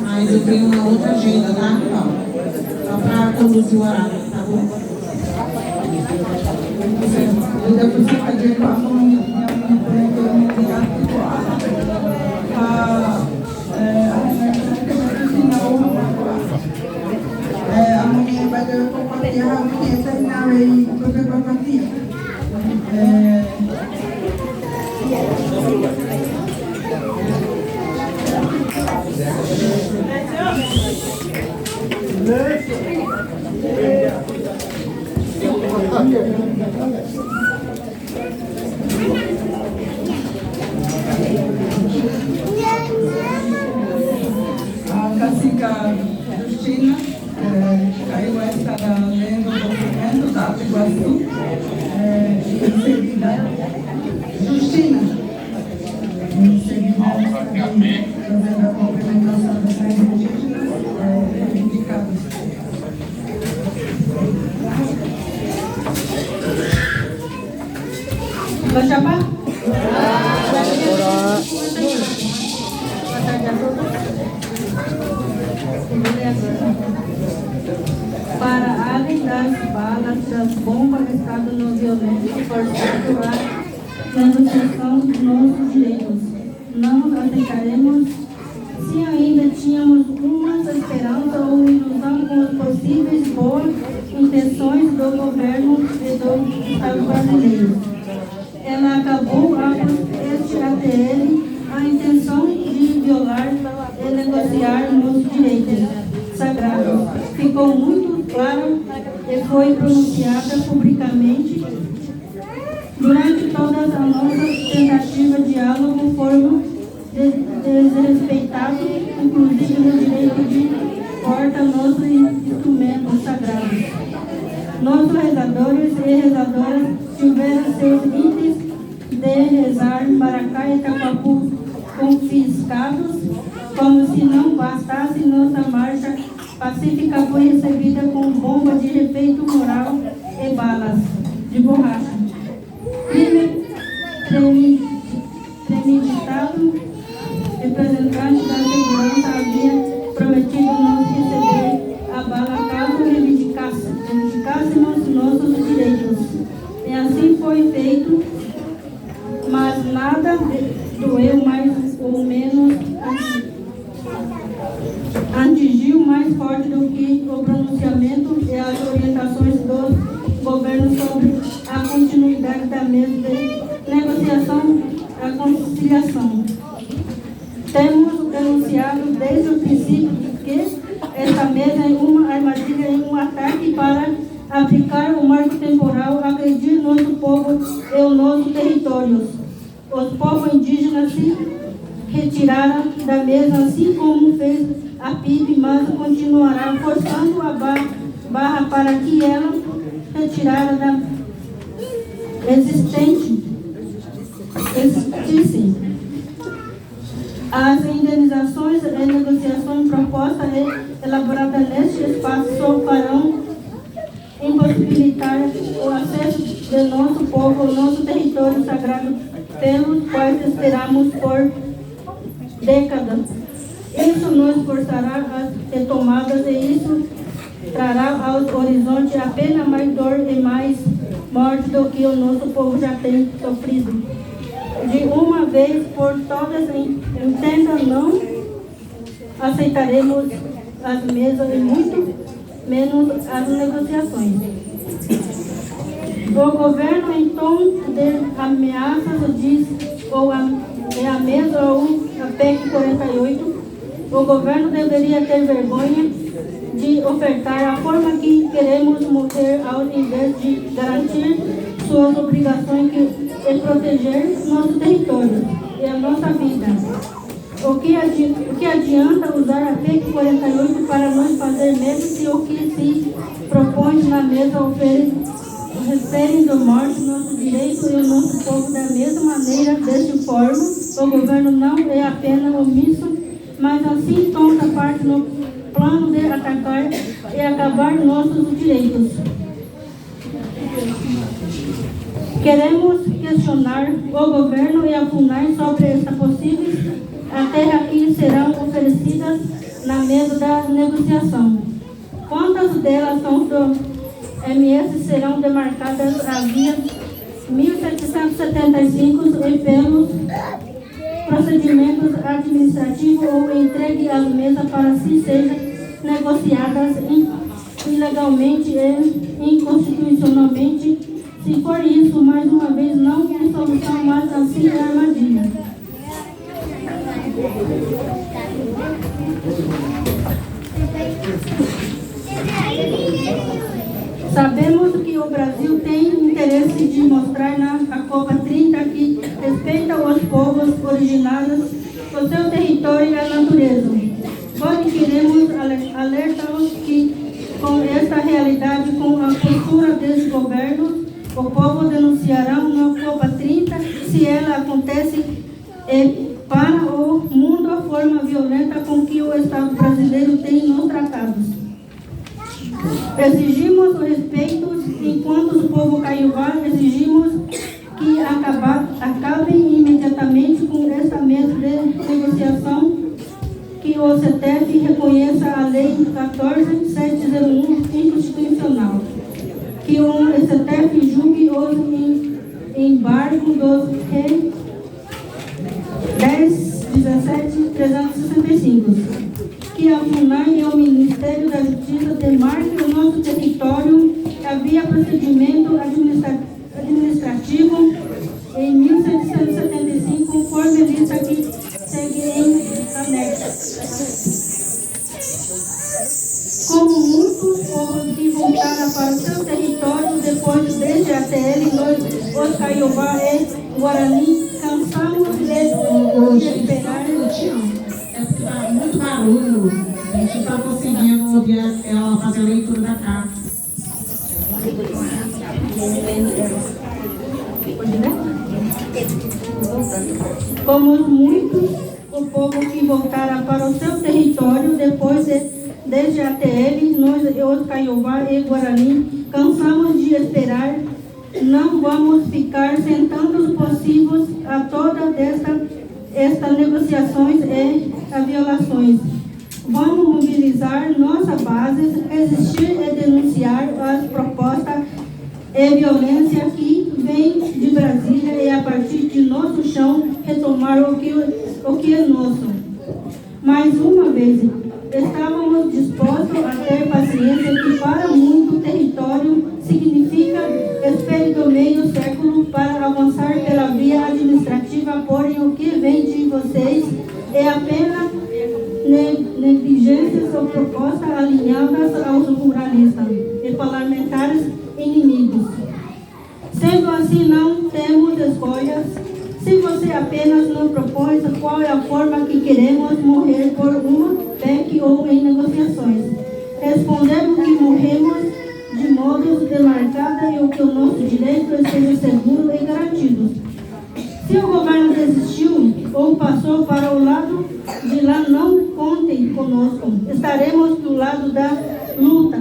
Mas eu tenho uma outra agenda, tá? Só para conduzir o horário, tá bom? Eu depois você vai dizer qual foi a minha amanhã vai ter compartilhar a minha terminar aí porque eu vou partir. A cacica Justina aí vai estar lendo o documento da Iguaçu. Em seguida, Justina. Em seguida, fazendo a complementação das leis indígenas reivindicadas. Vai chamar? Boa tarde a todos. Para além das balas, das bombas, Estado não violento, forçado a negociação dos nossos direitos. Não aceitaremos se ainda tínhamos uma esperança ou ilusão com as possíveis boas intenções do governo e do Estado brasileiro. Ela acabou este ATL a intenção de violar e negociar nossos direitos sagrados. Ficou muito claro e foi pronunciada publicamente. Durante toda a nossa tentativa de diálogo foram desrespeitados, inclusive no direito de porta nossos instrumentos sagrados. Nossos rezadores e rezadoras tiveram seus itens de rezar Maracá e Itapapu confiscados, como se não bastasse. Nossa marcha pacífica foi recebida com bomba de efeito moral e balas de borracha. Crime premeditado, representante da segurança havia prometido nos receber a bala caso reivindicássemos nossos direitos. E assim foi feito, mas nada doeu mais ou menos, atingiu mais forte do que o pronunciamento e as orientações dos governos sobre a continuidade da mesa de negociação e conciliação. Temos denunciado desde o princípio que esta mesa é uma armadilha e um ataque para aplicar o marco temporal, agredir nosso povo e os nossos territórios. Os povos indígenas se retiraram da mesa, assim como fez a PIB, mas continuará forçando a barra para que ela retirada da existissem. As indenizações e negociações propostas e elaboradas neste espaço só farão impossibilitar o acesso de nosso povo ao nosso território sagrado, pelos quais esperamos por décadas. Isso nos forçará às retomadas e isso trará aos horizontes apenas mais dor e mais morte do que o nosso povo já tem sofrido. De uma vez por todas, entenda, não aceitaremos as mesas e muito menos as negociações. O governo, em tom de ameaças, diz ou a mesa ou a PEC 48, o governo deveria ter vergonha de ofertar a forma que queremos morrer ao invés de garantir suas obrigações e proteger nosso território e a nossa vida. O que adianta usar a PEC 48 para nos fazer medo se o que se propõe na mesa oferecem do morte nosso direito e o nosso povo da mesma maneira? Deste forma, o governo não é apenas omisso, mas assim toma parte no plano de atacar e acabar nossos direitos. Queremos questionar o governo e apunar sobre esta possível a terra que serão oferecidas na mesa da negociação. Quantas delas são do MS serão demarcadas a via 1775 e pelos procedimentos administrativos ou entregue às mesas para si sejam negociadas ilegalmente e inconstitucionalmente. Se for isso, mais uma vez, não tem solução, mas assim é armadilha. Sabemos que o Brasil tem interesse de mostrar na Copa 30 que respeita os povos originários, o seu território e a natureza. Porém, queremos alertá-los que, com esta realidade, com a postura desse governo, o povo denunciará na Copa 30 se ela acontece para o mundo a forma violenta com que o Estado brasileiro tem nos tratados. Exigimos o respeito enquanto o povo caiobá, exigimos que acabem imediatamente com esta mesa de negociação, que o CETEF reconheça a Lei 14.701 inconstitucional, que o CETEF julgue os embargos dos 10.17.365, que a FUNAI e o Ministério da Justiça demarquem o nosso território, havia procedimento administrativo em 1775, conforme lista que segue em anexo. Como muitos povos que voltaram para o seu território depois deste ATL, nós, os Caiobá e Guarani, cansamos de esperar. É porque está muito barulho, a gente está conseguindo ouvir ela fazer a leitura da carta. Como muitos, o povo que voltaram para o seu território depois desde a ATL, nós, os Caiobá e Guarani, cansamos de esperar. Não vamos ficar sentando possíveis a todas estas negociações e violações. Vamos mobilizar nossa base, resistir e denunciar as propostas e violência que vem de Brasília e a partir de nosso chão retomar o que é nosso. Mais uma vez, estávamos dispostos a ter paciência, que para muito território significa espere do meio século para avançar pela via administrativa, porém o que vem de vocês é apenas negligências ou propostas alinhadas aos ruralistas e parlamentares inimigos. Sendo assim, não temos escolhas. Se você apenas nos propõe qual é a forma que queremos morrer por uma PEC ou em negociações, respondemos que morremos de modo demarcado e o que o nosso direito esteja seguro e garantido. Se o governo desistiu ou passou para o lado de lá, não contem conosco. Estaremos do lado da luta,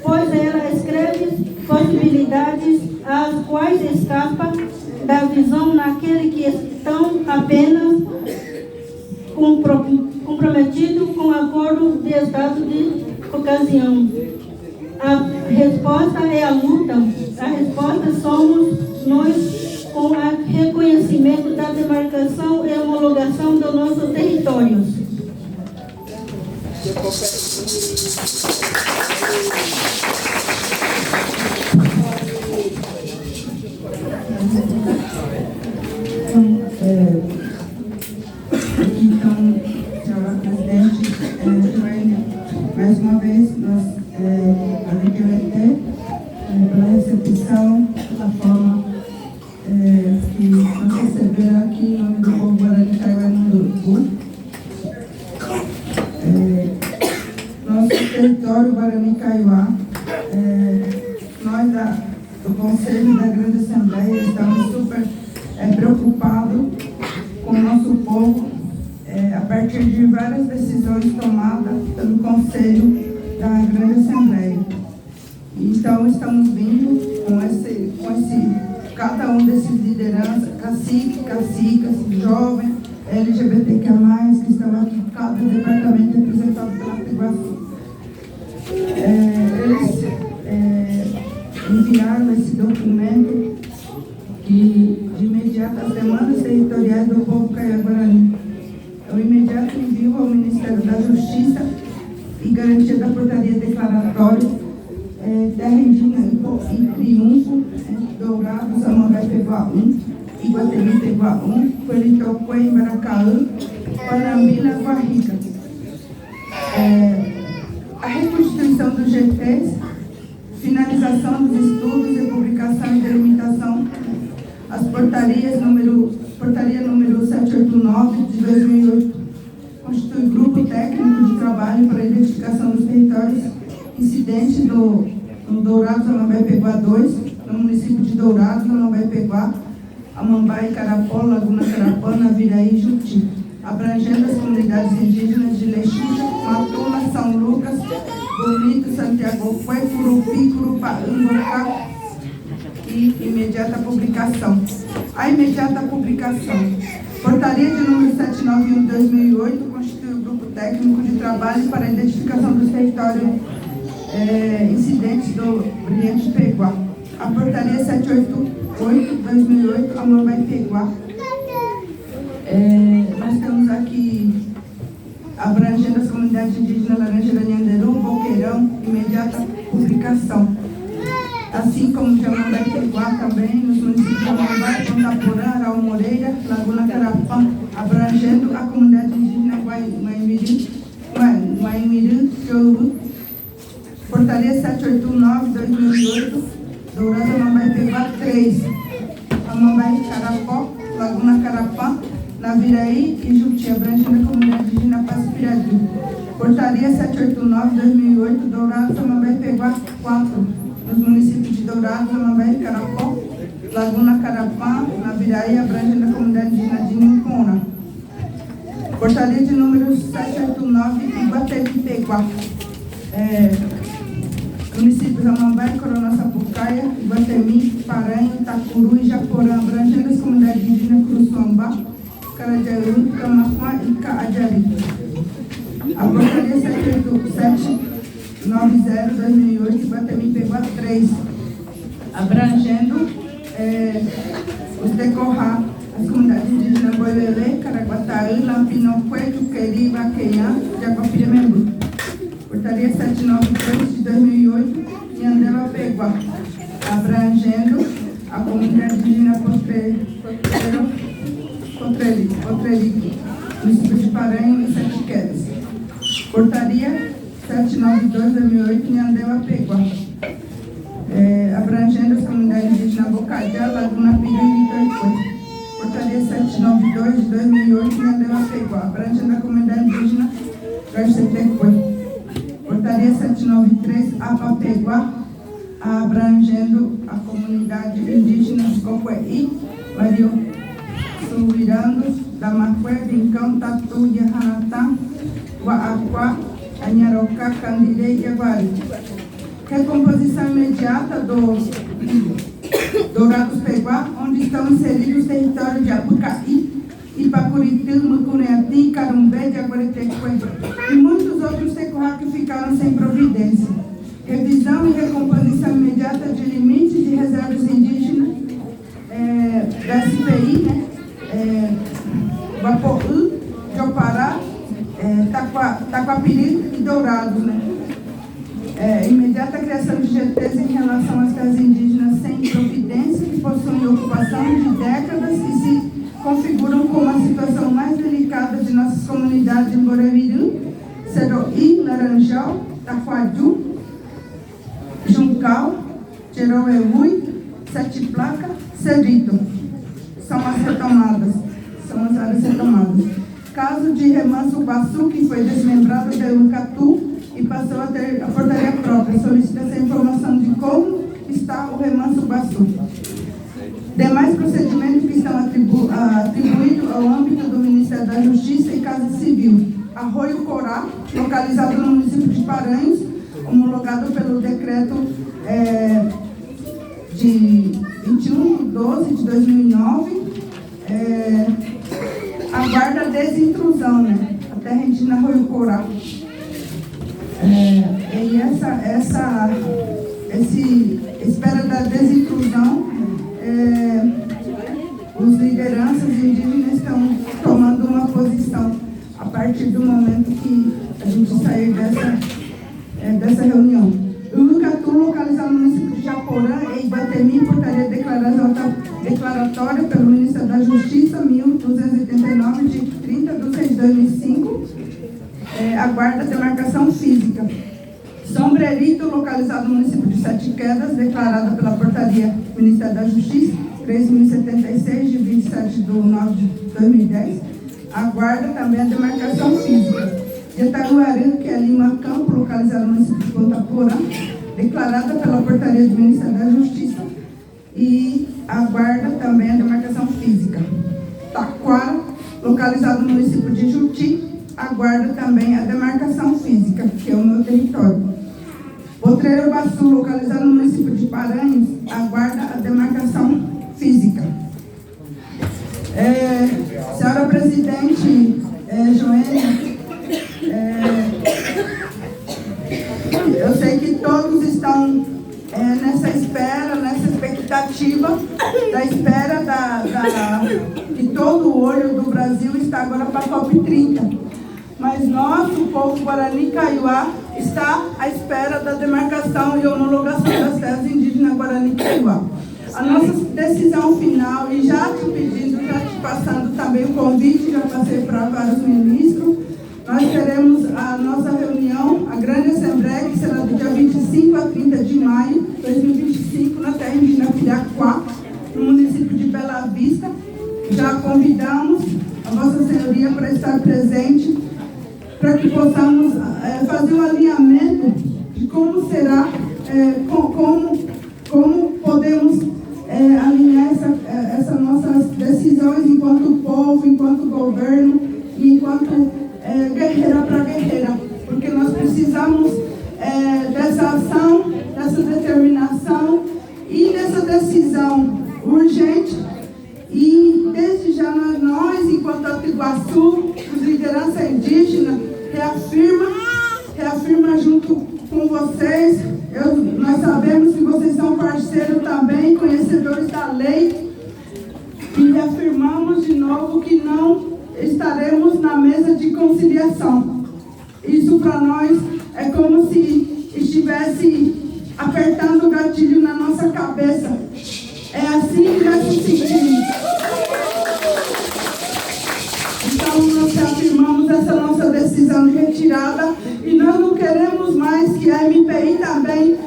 pois ela escreve possibilidades às quais escapa da visão naquele que estão apenas comprometido com o acordo de estado de ocasião. A resposta é a luta. A resposta somos nós, com o reconhecimento da demarcação e homologação dos nossos territórios. Então, senhora presidente, mais uma vez, nós agradecer pela recepção, pela forma que nós recebemos aqui em nome do povo Guarani Kaiowá e Munduruku. Nosso território Guarani Kaiowá, nós do Conselho da Grande Assembleia estamos super preocupados com o nosso povo, a partir de várias decisões tomadas pelo Conselho da Grande Assembleia. Então, estamos vindo com cada um desses lideranças, caciques, jovens, LGBTQ+, que estão aqui, cada departamento representado pela Iguaçu. Eles enviaram esse documento de imediato as demandas territoriais do povo Caiá-Guarani. O imediato envio ao Ministério da Justiça e garantia da portaria declaratória terra indígena em Triunfo, Dourados, Samambaia-Peguá 1, Iguatemi-Peguá 1, Coelitocué, Embaracaú, Panambila, Guarrica. A reconstituição dos GTs, finalização dos estudos e publicação e delimitação, as portaria número 789 de 2008, constitui grupo técnico de trabalho para a identificação dos territórios incidentes no Dourados, Amambaia-Peguá 2, no município de Dourados, Amambaia-Peguá, Amambaia, Carapó, Laguna Carapã, Naviraí e Juti, abrangendo as comunidades indígenas de Lexuja, Matula, São Lucas, Bonito, Santiago, Cué, Curupi, Curupá, Angocá e imediata publicação. A imediata publicação. Portaria de número 791 de 2008 constitui o grupo técnico de trabalho para a identificação dos territórios incidentes do Brilhante Peguá. A portaria 788 de 2008, Amambaia-Peguá. Nós temos aqui abrangendo as comunidades indígenas Laranjeira, Nhanderu, Boqueirão, imediata publicação. Assim como de Amambaia-Peguá também, nos municípios de Amambaia, Ponta Porã, Araú Moreira, Laguna Carapã, abrangendo a comunidade indígena Guaimirim, Chouru. Portaria 789 de 2008, Dourado, Amambaia-Peguá 3, Amambaia, Carapó, Laguna Carapã, Naviraí e Juti, abrangendo a comunidade indígena Pacipiradi. Portaria 789 de 2008, Dourados, Amambaia-Peguá 4, nos municípios de Dourados, Amambaia, Carapó, Laguna Carapã, Naviraí, abrangendo a comunidade indígena de Nincona. Portaria de número 789, Iguatemi-Peguá. Municípios Amambaia, Coronel Sapucaia, Iguatemi, Paranha, Itacuru e Japorã, abrangendo as comunidades indígenas Curuçuambá, Carajaú, Camafá e Caajari. A portaria 790 de 2008, Iguatemi-Peguá 3, abrangendo os Decorrá, as comunidades indígenas Boilelê, Caraguataí, Lampinocué, Juqueri, Vaqueiã, Jaguapiremembu. Portaria 793 de 2008, Nhandeua-Peguá, abrangendo a comunidade indígena Potrelique, município de Paranhos e Sete Quedas. Portaria 792 de 2008, Nhandeua-Peguá, abrangendo as comunidades indígenas Bocajá, Laguna Piru e Itoicué. Portaria 792 de 2008, Nhandeua-Peguá, abrangendo a comunidade indígena Garcetecué. Portaria 793, Apapeguá, abrangendo a comunidade indígena Cocuéi, Mario Suvirando, Damacué, Rincão, Tatu, Yahanatá, Guaaquá, Anharocá, Candirê e Aguari. Recomposição imediata do Dourados Peguá, onde estão inseridos os territórios de Apucaí, Ipacuritu, Mucuneati, Carumbé, Jaguaretecué e muitos outros Tecurá que ficaram sem providência. Revisão e recomposição imediata de limites de reservas indígenas da SPI, Guaporã, Jopará, Taquapiri e Dourados, imediata criação de GTs em relação às terras indígenas sem providência, que possuem ocupação de décadas e se configuram como a situação mais delicada de nossas comunidades em Boremirim, Seroí, Laranjal, Taquaju, Juncal, Jeroeui, Sete Placa, Cerrito. São as áreas retomadas. Caso de Remanso Guaçu, que foi desmembrado da Ucatu e passou a ter a portaria própria. Solicita-se a informação de como está o Remanso Guaçu. Demais procedimentos que estão atribuídos ao âmbito do Ministério da Justiça e Casa Civil. Arroio Corá, localizado no município de Paranhos, homologado pelo decreto de 21/12 de 2009. A aguarda a desintrusão, né? A terra indígena Roiucorá. E essa espera da desintrusão, os lideranças indígenas estão tomando uma posição a partir do momento que a gente sair dessa reunião. O Urucatu, localizado no município de Japorã e Ibatemi, portaria declaratória pelo Ministério da Justiça 1289 de 30/6/2005, aguarda demarcação física. Sombrerito, localizado no município de Sete Quedas, declarada pela portaria do Ministério da Justiça 3076 de 27/9/2010, aguarda também a demarcação física. Itaguaí, que é Lima Campo, localizado no município de Ponta Porã, declarada pela portaria do Ministério da Justiça e aguarda também a demarcação física. Taquara, localizado no município de Juti, aguarda também a demarcação física, que é o meu território. Potreiro Baçu, localizado no município de Paranhos, aguarda a demarcação física. Senhora Presidente Joênia, eu sei que todos estão nessa espera, nessa expectativa da espera que todo o olho do Brasil está agora para a COP30. Mas nós, o povo Guarani Kaiowá, está à espera da demarcação e homologação das terras indígenas Guarani Kaiowá. A nossa decisão final, e já te pedindo, já te passando também o convite, já passei para vários ministros, nós teremos a nossa reunião, a grande assembleia, que será do dia 25 a 30 de maio de 2025, na terra indígena Piraquá, no município de Bela Vista. Já convidamos a Vossa Senhoria para estar presente, para que possamos fazer um alinhamento de como será, como podemos alinhar essas nossas decisões enquanto povo, enquanto governo e enquanto guerreira para guerreira, porque nós precisamos dessa ação, dessa determinação e dessa decisão urgente. E desde já nós, enquanto Atiguaçu, os liderança indígena, reafirma junto com vocês. Nós sabemos que vocês são parceiros também, conhecedores da lei, e reafirmamos de novo que não estaremos na mesa de conciliação. Isso para nós é como se estivesse apertando o gatilho na nossa cabeça. É assim que nós nos sentimos. Então nós reafirmamos essa nossa decisão de retirada e nós não queremos mais que a MPI também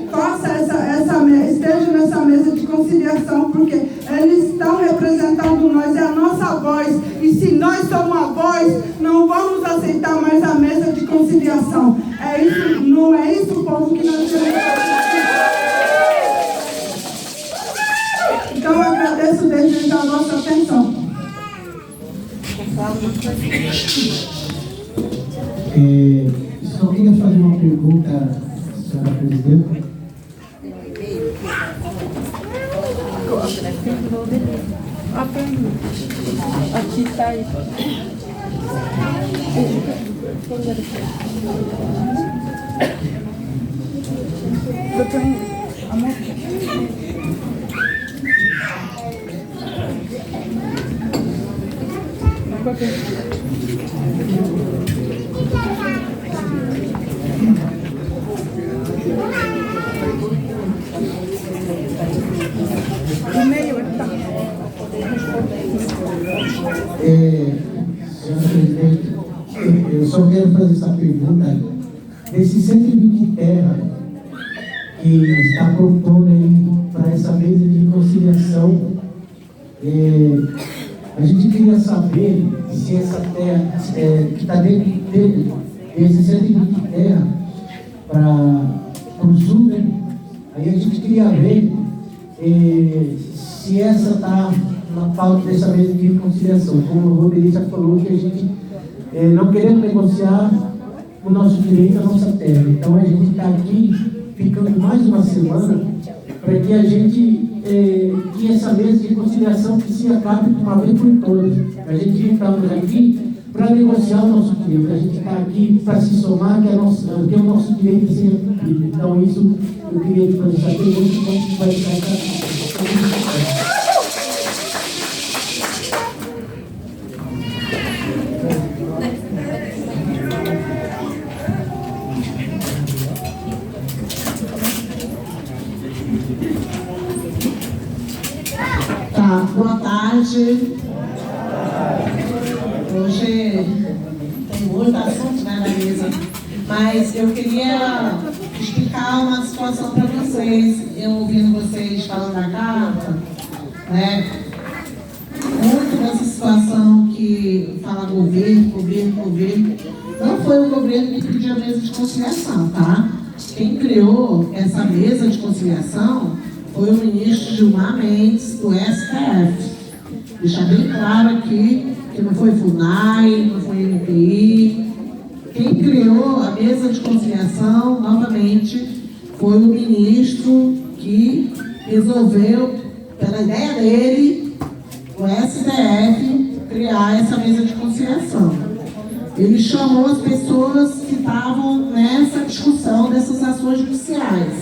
esteja nessa mesa de conciliação, porque eles estão representando nós, é a nossa voz, e se nós somos a voz, não vamos aceitar mais a mesa de conciliação. É isso, não é isso, povo, que nós queremos. Então eu agradeço desde já a vossa atenção. Só queria fazer uma pergunta, senhora presidente. A pergunta. Aqui está aí. Senhora presidente, eu só quero fazer essa pergunta. Desses 120 terras que está propondo aí para essa mesa de conciliação, a gente queria saber se essa terra que está dentro desses 120 terras para o sul, né? Aí a gente queria ver se essa está na pauta dessa mesa de conciliação. Como o Rodrigo já falou, que a gente não queremos negociar o nosso direito à nossa terra. Então a gente está aqui ficando mais uma semana para que a gente tenha essa mesa de conciliação que se acabe de uma vez por todas. A gente estamos aqui para negociar o nosso direito, a gente está aqui para se somar, que é o nosso direito a ser cumprido. Então, isso eu queria te fazer essa pergunta, como vai ficar. Tá, boa tarde. Hoje tem muito assunto, né, na mesa, mas eu queria explicar uma situação para vocês. Eu ouvindo vocês falando da carta, né, muito dessa situação que fala governo, não foi o governo que pediu a mesa de conciliação, tá? Quem criou essa mesa de conciliação foi o ministro Gilmar Mendes, do STF. Deixar bem claro aqui que não foi FUNAI, não foi MPI. Quem criou a mesa de conciliação, novamente, foi o ministro que resolveu, pela ideia dele, o STF, criar essa mesa de conciliação. Ele chamou as pessoas que estavam nessa discussão dessas ações judiciais.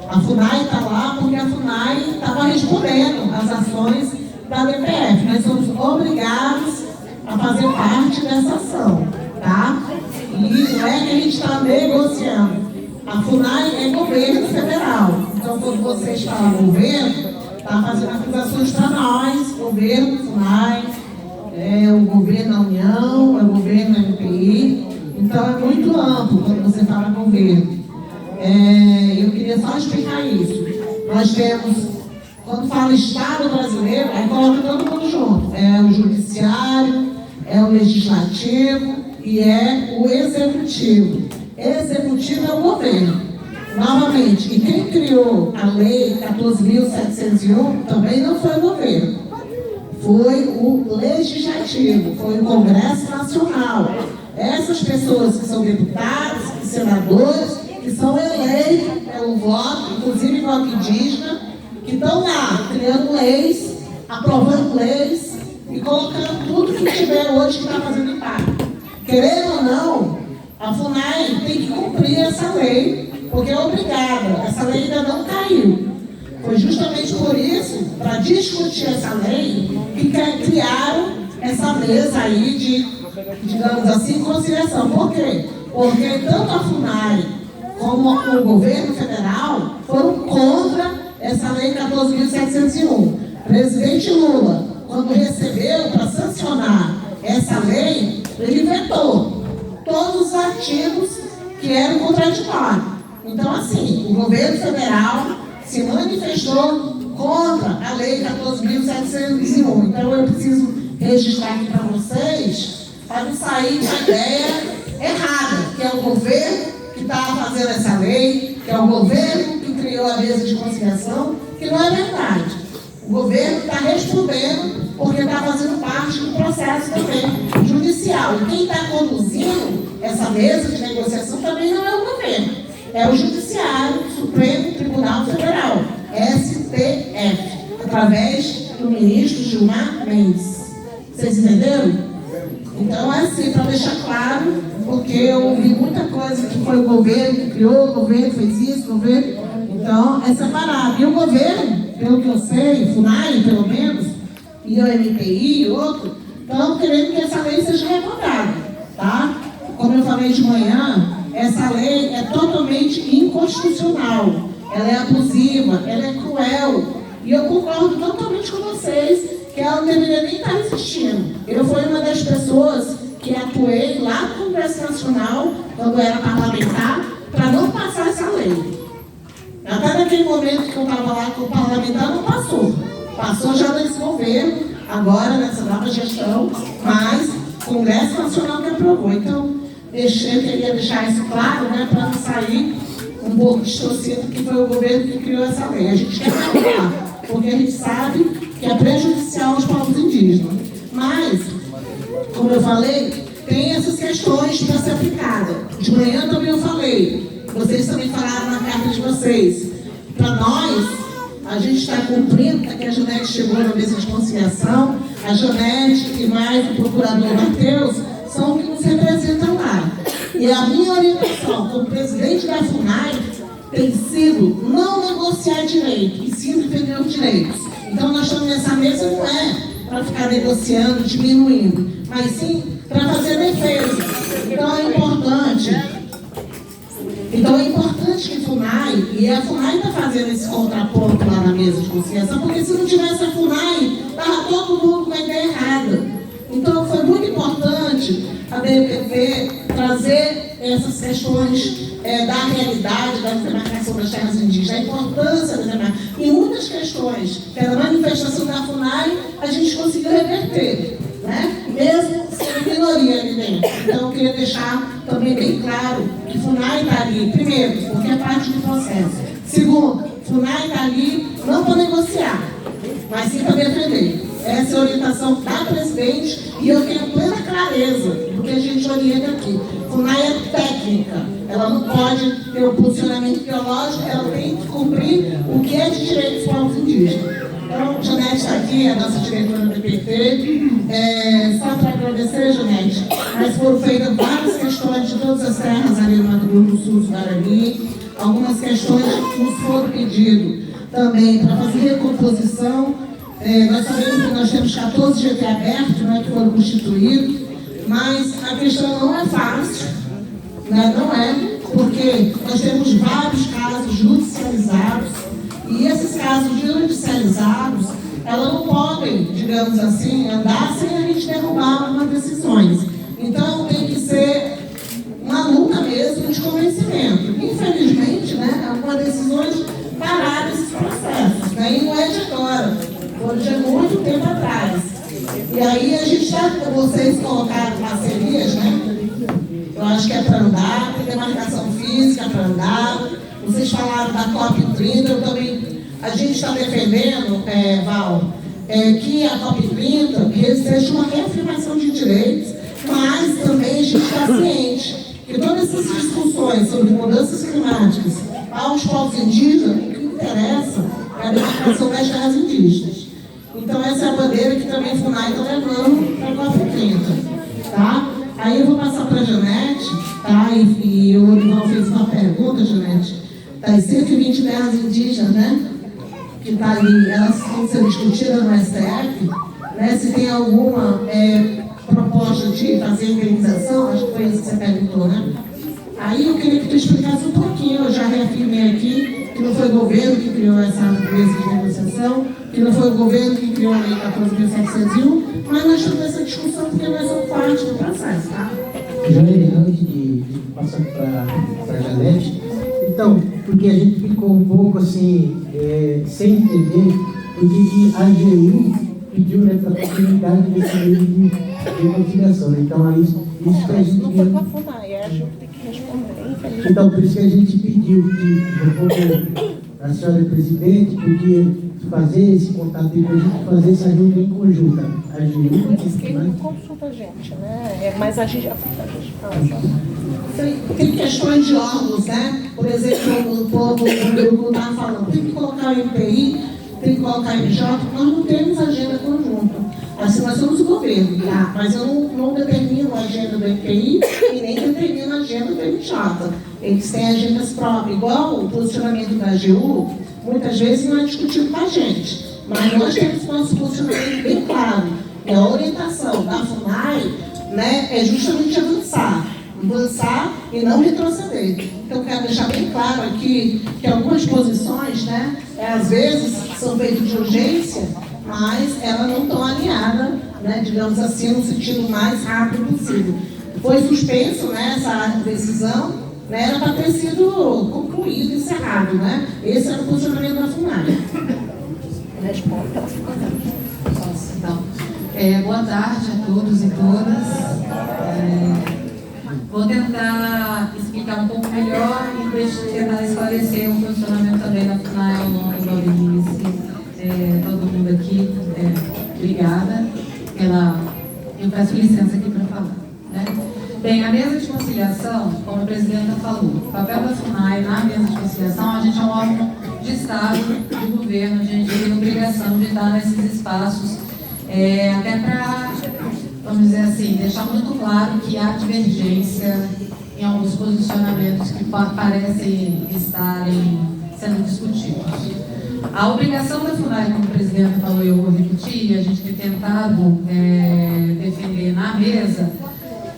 A FUNAI está lá porque a FUNAI estava respondendo às ações da DPF. Nós somos obrigados a fazer parte dessa ação, tá? E não é que a gente está negociando. A FUNAI é governo federal. Então, quando vocês falam governo, está fazendo acusações para nós, governo, FUNAI, o governo da União, é o governo da MPI. Então, é muito amplo quando você fala governo. Eu queria só explicar isso. Nós temos, quando fala Estado brasileiro, aí coloca todo mundo junto. É o Judiciário, é o Legislativo e é o Executivo. Executivo é o governo. Novamente, e quem criou a Lei 14.701 também não foi o governo. Foi o Legislativo, foi o Congresso Nacional. Essas pessoas que são deputados, senadores, que são eleitos pelo voto, inclusive voto indígena, que estão lá criando leis, aprovando leis e colocando tudo que tiver hoje que está fazendo impacto. Querendo ou não, a FUNAI tem que cumprir essa lei, porque é obrigada. Essa lei ainda não caiu. Foi justamente por isso, para discutir essa lei, que criaram essa mesa aí de, digamos assim, conciliação. Por quê? Porque tanto a FUNAI como o governo federal foram contra essa lei 14.701. Presidente Lula, quando recebeu para sancionar essa lei, ele vetou todos os artigos que eram contraditórios. Então, assim, o governo federal se manifestou contra a lei 14.701. Então, eu preciso registrar aqui para vocês, para não sair com a ideia errada, que é o governo que estava fazendo essa lei, que é o governo que criou a mesa de conciliação, que não é verdade. O governo está respondendo porque está fazendo parte do processo também judicial. E quem está conduzindo essa mesa de negociação também não é o governo, é o Judiciário, Supremo Tribunal Federal, STF, através do ministro Gilmar Mendes. Vocês entenderam? Então, é assim, para deixar claro, porque eu ouvi muita coisa que foi o governo que criou, o governo fez isso, o governo... Então, é separado. E o governo, pelo que eu sei, FUNAI, pelo menos, e o MPI e outro, estão querendo que essa lei seja revogada, tá? Como eu falei de manhã, essa lei é totalmente inconstitucional. Ela é abusiva, ela é cruel. E eu concordo totalmente com vocês que ela não deveria nem estar existindo. Eu fui uma das pessoas que atuei lá no Congresso Nacional, quando era parlamentar, para não passar essa lei. Até naquele momento que eu estava lá como parlamentar, não passou. Passou já nesse governo, agora nessa nova gestão, mas o Congresso Nacional que aprovou. Então, eu queria deixar isso claro, né, para não sair um pouco distorcido que foi o governo que criou essa lei. A gente quer aprovar, porque a gente sabe que é prejudicial aos povos indígenas. Mas, como eu falei, tem essas questões para ser aplicada. De manhã também eu falei, vocês também falaram na carta de vocês. Para nós, a gente está cumprindo, que a Janete chegou na mesa de conciliação, a Janete e mais o procurador Matheus são que nos representam lá. E a minha orientação como presidente da FUNAI tem sido não negociar direito, e sim defender os direitos. Então nós estamos nessa mesa não é para ficar negociando, diminuindo, mas sim para fazer defesa. Então é importante que a FUNAI, e a FUNAI está fazendo esse contraponto lá na mesa de conciliação, porque se não tivesse a FUNAI, estava todo mundo com a ideia errada. Então foi muito importante a DPP trazer essas questões da realidade da demarcação das terras indígenas, a importância da demarcação. E muitas questões, pela manifestação da FUNAI, a gente conseguiu reverter, né? Mesmo sendo minoria ali dentro. Então eu queria deixar também bem claro que FUNAI está ali, primeiro, porque é parte do processo. Segundo, FUNAI está ali não para negociar, mas sim para defender. Essa é a orientação da presidente e eu tenho plena clareza do que a gente orienta aqui. FUNAI é técnica, ela não pode ter um posicionamento ideológico, ela tem que cumprir o que é de direitos dos povos indígenas. Então, Janete está aqui, a nossa diretora do DPT. Só para agradecer, Janete, mas foram feitas várias questões de todas as terras ali no Mato Grosso do Sul, Guarani. Algumas questões nos foram pedidas também para fazer recomposição. Nós sabemos que nós temos 14 GT abertos, né, que foram constituídos, mas a questão não é fácil, né, não é, porque nós temos vários casos judicializados, e esses casos judicializados, elas não podem, digamos assim, andar sem a gente derrubar algumas decisões. Então tem que ser uma luta mesmo de convencimento. Infelizmente, né, algumas decisões pararam esses processos, né, e não é de agora. Foram de muito tempo atrás. E aí a gente já, vocês colocaram parcerias, né? Eu acho que é para andar, tem demarcação física para andar. Vocês falaram da COP30, eu também. A gente está defendendo, Val, que a COP30 seja uma reafirmação de direitos, mas também a gente está ciente que todas essas discussões sobre mudanças climáticas aos povos indígenas, o que interessa é a demarcação das terras indígenas. Então essa é a bandeira que também a FUNAI está levando para a COP30, tá? Aí eu vou passar para a Janete, tá? E o Orival fez uma pergunta, Janete, das 120 terras indígenas, né? Que está ali, elas estão sendo discutidas no STF, né? Se tem alguma proposta de fazer indenização, acho que foi isso que você perguntou, né? Aí eu queria que tu explicasse um pouquinho, eu já reafirmei aqui, que não foi o governo que criou essa mesa de negociação, que não foi o governo que criou a Lei 14.701, mas nós temos essa discussão porque nós somos parte do processo, tá? Janete, antes de passar para a Janete, então, porque a gente ficou um pouco assim, sem entender o que a AGU pediu, né, para a continuidade desse meio de conciliação. Então, é isso que a gente... Não foi com a FUNAI, a gente tem que responder, infelizmente. Então, por isso que a gente pediu que a senhora presidente podia fazer esse contato e para a gente fazer essa reunião em conjunto. A AGU... Diz que ele não consulta a gente, né? Mas a gente fala. Tem questões de órgãos, né? Por exemplo, o povo estava falando, tem que colocar o MPI, tem que colocar a MJ, nós não temos agenda conjunta. Assim, nós somos o governo, tá? Mas eu não determino a agenda do MPI e nem determino a agenda do MJ. Eles têm agendas próprias, igual o posicionamento da AGU, muitas vezes não é discutido com a gente. Mas nós temos nosso posicionamento bem claro. E a orientação da FUNAI, né, é justamente avançar e não retroceder. Então, quero deixar bem claro aqui que algumas posições, né, às vezes são feitas de urgência, mas elas não estão alinhadas, né, digamos assim, no sentido mais rápido possível. Foi suspenso, né, essa decisão, né, era para ter sido concluído, encerrado, né? Esse era o funcionamento da FUNAI. Responde pela FUNAI. Então, boa tarde a todos e todas. Vou tentar explicar um pouco melhor e tentar esclarecer o funcionamento também da FUNAI ao longo da audiência. Todo mundo aqui, obrigada eu peço licença aqui para falar, né? Bem, a mesa de conciliação, como a presidenta falou, o papel da FUNAI na mesa de conciliação, a gente é um órgão de Estado, de governo, a gente tem a obrigação de estar nesses espaços, até para, vamos dizer assim, deixar muito claro que há divergência em alguns posicionamentos que parecem estarem sendo discutidos. A obrigação da FUNAI, como o presidente falou e eu vou repetir, a gente tem tentado defender na mesa,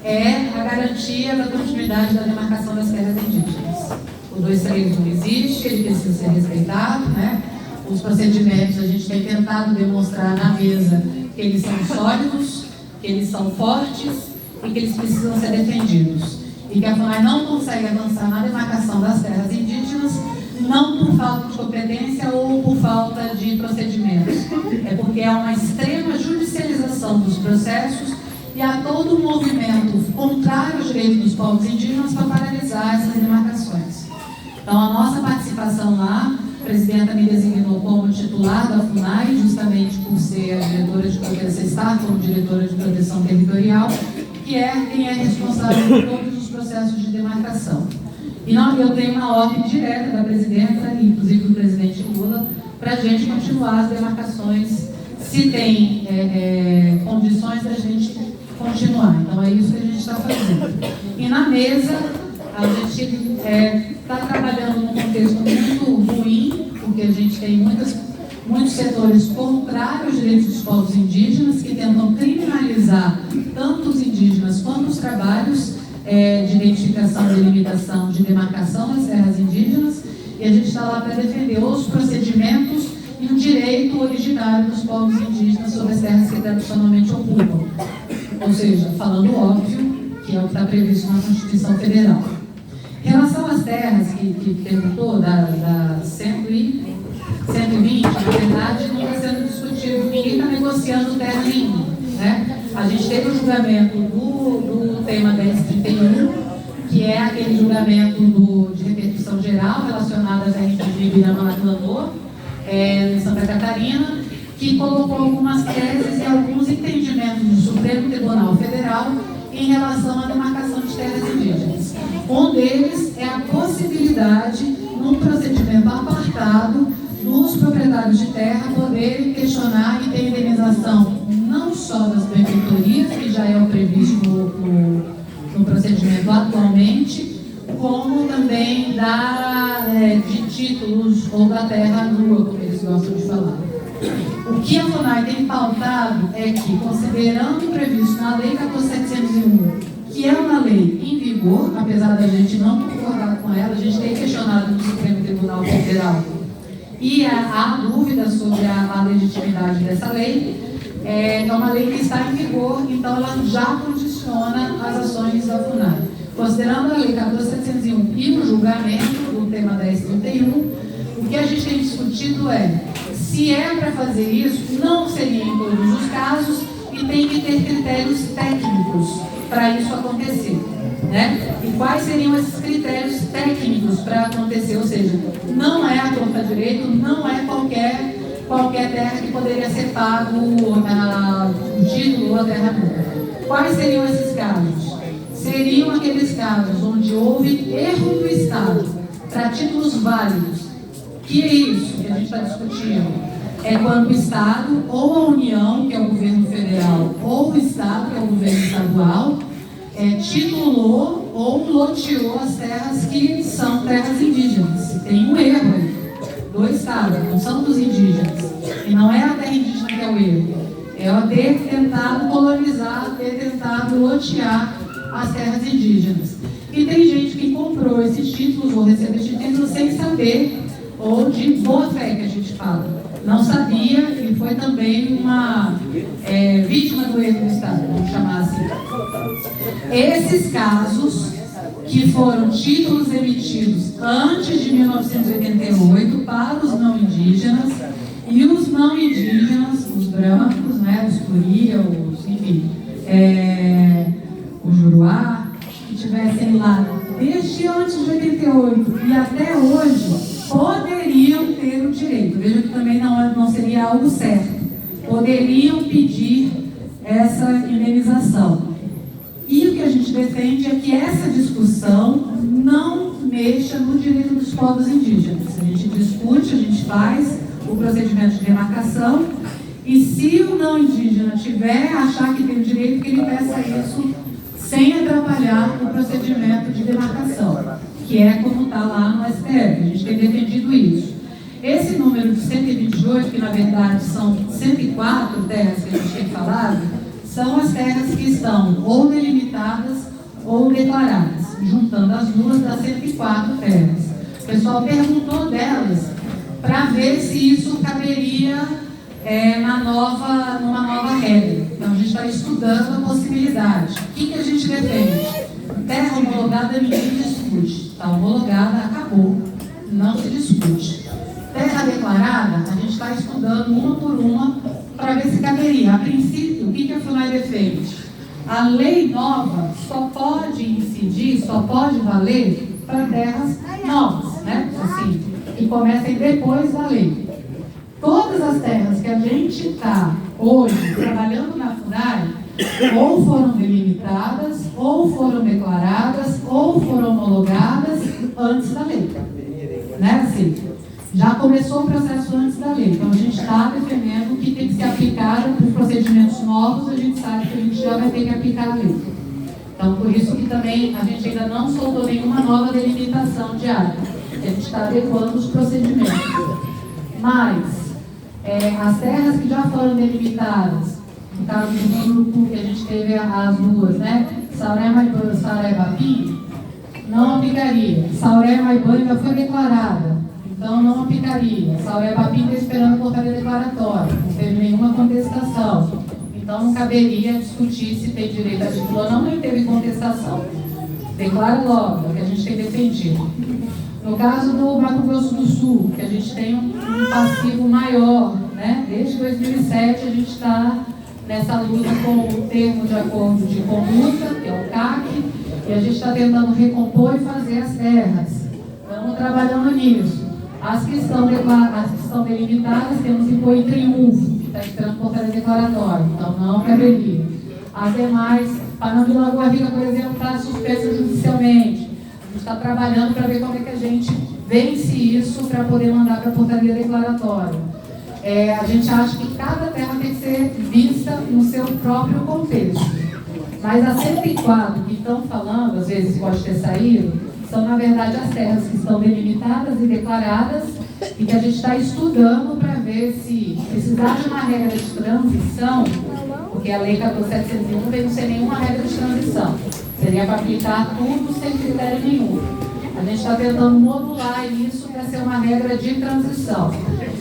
é a garantia da continuidade da demarcação das terras indígenas. O 231 existe, ele precisa ser respeitado, né? Os procedimentos a gente tem tentado demonstrar na mesa que eles são sólidos, que eles são fortes e que eles precisam ser defendidos. E que a FUNAI não consegue avançar na demarcação das terras indígenas, não por falta de competência ou por falta de procedimentos. É porque há uma extrema judicialização dos processos e há todo um movimento contrário aos direitos dos povos indígenas para paralisar essas demarcações. Então, a nossa participação lá, a presidenta me designou como titular da FUNAI, justamente por ser a diretora de proteção, estar como diretora de proteção territorial, que é quem é responsável por todos os processos de demarcação. E eu tenho uma ordem direta da presidenta, inclusive do presidente Lula, para a gente continuar as demarcações, se tem condições da gente continuar. Então é isso que a gente está fazendo. E na mesa, a gente está trabalhando num contexto muito ruim, porque a gente tem muitos setores contrários aos direitos dos povos indígenas, que tentam criminalizar tanto os indígenas quanto os trabalhos de identificação, delimitação, de demarcação das terras indígenas, e a gente está lá para defender os procedimentos e o direito originário dos povos indígenas sobre as terras que tradicionalmente ocupam. Ou seja, falando óbvio, que é o que está previsto na Constituição Federal. Em relação às terras que perguntou, da 120, na verdade, não está sendo discutido, ninguém está negociando terra nenhuma, né? A gente teve o julgamento do tema 1031, que é aquele julgamento de repercussão geral relacionado às terras de Ibirama-Laclanô, em Santa Catarina, que colocou algumas teses e alguns entendimentos do Supremo Tribunal Federal em relação à demarcação de terras indígenas. Um deles é a possibilidade, num procedimento apartado, dos proprietários de terra poderem questionar e ter indenização não só das benfeitorias, que já é o previsto no procedimento atualmente, como também de títulos ou da terra nua, como eles gostam de falar. O que a FUNAI tem pautado é que, considerando o previsto na Lei 14.701, que é uma lei em vigor, apesar da gente não concordar com ela, a gente tem questionado no Supremo Tribunal Federal, e há dúvidas sobre a legitimidade dessa lei, é uma lei que está em vigor, então ela já condiciona as ações da FUNAI. Considerando a Lei 14.701 e o julgamento do tema 1031, o que a gente tem discutido se é para fazer isso, não seria em todos os casos e tem que ter critérios técnicos para isso acontecer, né? E quais seriam esses critérios técnicos para acontecer? Ou seja, não é a torta direito, não é qualquer terra que poderia ser pago o título ou a terra nua. Quais seriam esses casos? Seriam aqueles casos onde houve erro do Estado para títulos válidos. Que é isso que a gente está discutindo? É quando o Estado, ou a União, que é o governo federal, ou o Estado, que é o governo estadual, titulou ou loteou as terras que são terras indígenas. Tem um erro aí do Estado, não são dos indígenas. E não é a terra indígena que é o erro. É o ter tentado colonizar, ter tentado lotear as terras indígenas. E tem gente que comprou esses títulos ou recebeu esses títulos sem saber, ou de boa fé, que a gente fala. Não sabia e foi também uma vítima do erro do Estado, vamos chamar assim. Esses casos, que foram títulos emitidos antes de 1988 para os não indígenas, e os não indígenas, os brancos, né, os curia, enfim, o juruá, que estivessem lá desde antes de 88 e até hoje, poderiam ter o direito. Veja que também não seria algo certo. Poderiam pedir essa indenização. E o que a gente defende é que essa discussão não mexa no direito dos povos indígenas. A gente discute, a gente faz o procedimento de demarcação, e se o não indígena achar que tem o direito, que ele peça isso sem atrapalhar o procedimento de demarcação, que é como está lá no STF. A gente tem defendido isso. Esse número de 128, que na verdade são 104 terras que a gente tem falado, são as terras que estão ou delimitadas ou declaradas, juntando as duas das 104 terras. O pessoal perguntou delas para ver se isso caberia numa nova regra. Então a gente está estudando a possibilidade. O que a gente defende? Terra homologada ninguém discute. Está homologada, acabou. Não se discute. Terra declarada, a gente está estudando uma por uma para ver se caberia. A princípio, o que a FUNAI defende? A lei nova só pode incidir, só pode valer para terras novas, né? Assim, que comecem depois da lei. Todas as terras que a gente está hoje trabalhando na FUNAI, ou foram delimitadas, ou foram declaradas, ou foram homologadas antes da lei. Né? Assim, já começou o processo antes da lei. Então a gente está defendendo que tem que ser aplicado para os procedimentos novos, a gente sabe que a gente já vai ter que aplicar a lei. Então por isso que também a gente ainda não soltou nenhuma nova delimitação de área. A gente está adequando os procedimentos. Mas as terras que já foram delimitadas, no caso do grupo que a gente teve as duas, né? Saurema e Sauré-Bapim, não aplicaria. Sauré-Bapim já foi declarada, então não aplicaria. Sauré-Bapim está esperando a portaria declaratória, não teve nenhuma contestação. Então não caberia discutir se tem direito a título ou não, nem teve contestação. Declara logo, é o que a gente tem defendido. No caso do Mato Grosso do Sul, que a gente tem um passivo maior, né? Desde 2007 a gente está nessa luta com o termo de acordo de conduta, que é o CAC, e a gente está tentando recompor e fazer as terras. Estamos trabalhando nisso. As que estão delimitadas, temos em Boi Triunfo, que está esperando portaria declaratória, então não caberia. As demais, Panambi e Lagoa Rica, por exemplo, está suspensa judicialmente. A gente está trabalhando para ver como é que a gente vence isso para poder mandar para a portaria declaratória. A gente acha que cada terra tem que ser vista no seu próprio contexto. Mas as 104 que estão falando, às vezes pode ter saído, são na verdade as terras que estão delimitadas e declaradas e que a gente está estudando para ver se precisar de uma regra de transição, porque a lei 14.701 veio sem nenhuma regra de transição. Seria para aplicar tudo sem critério nenhum. A gente está tentando modular isso para ser uma regra de transição.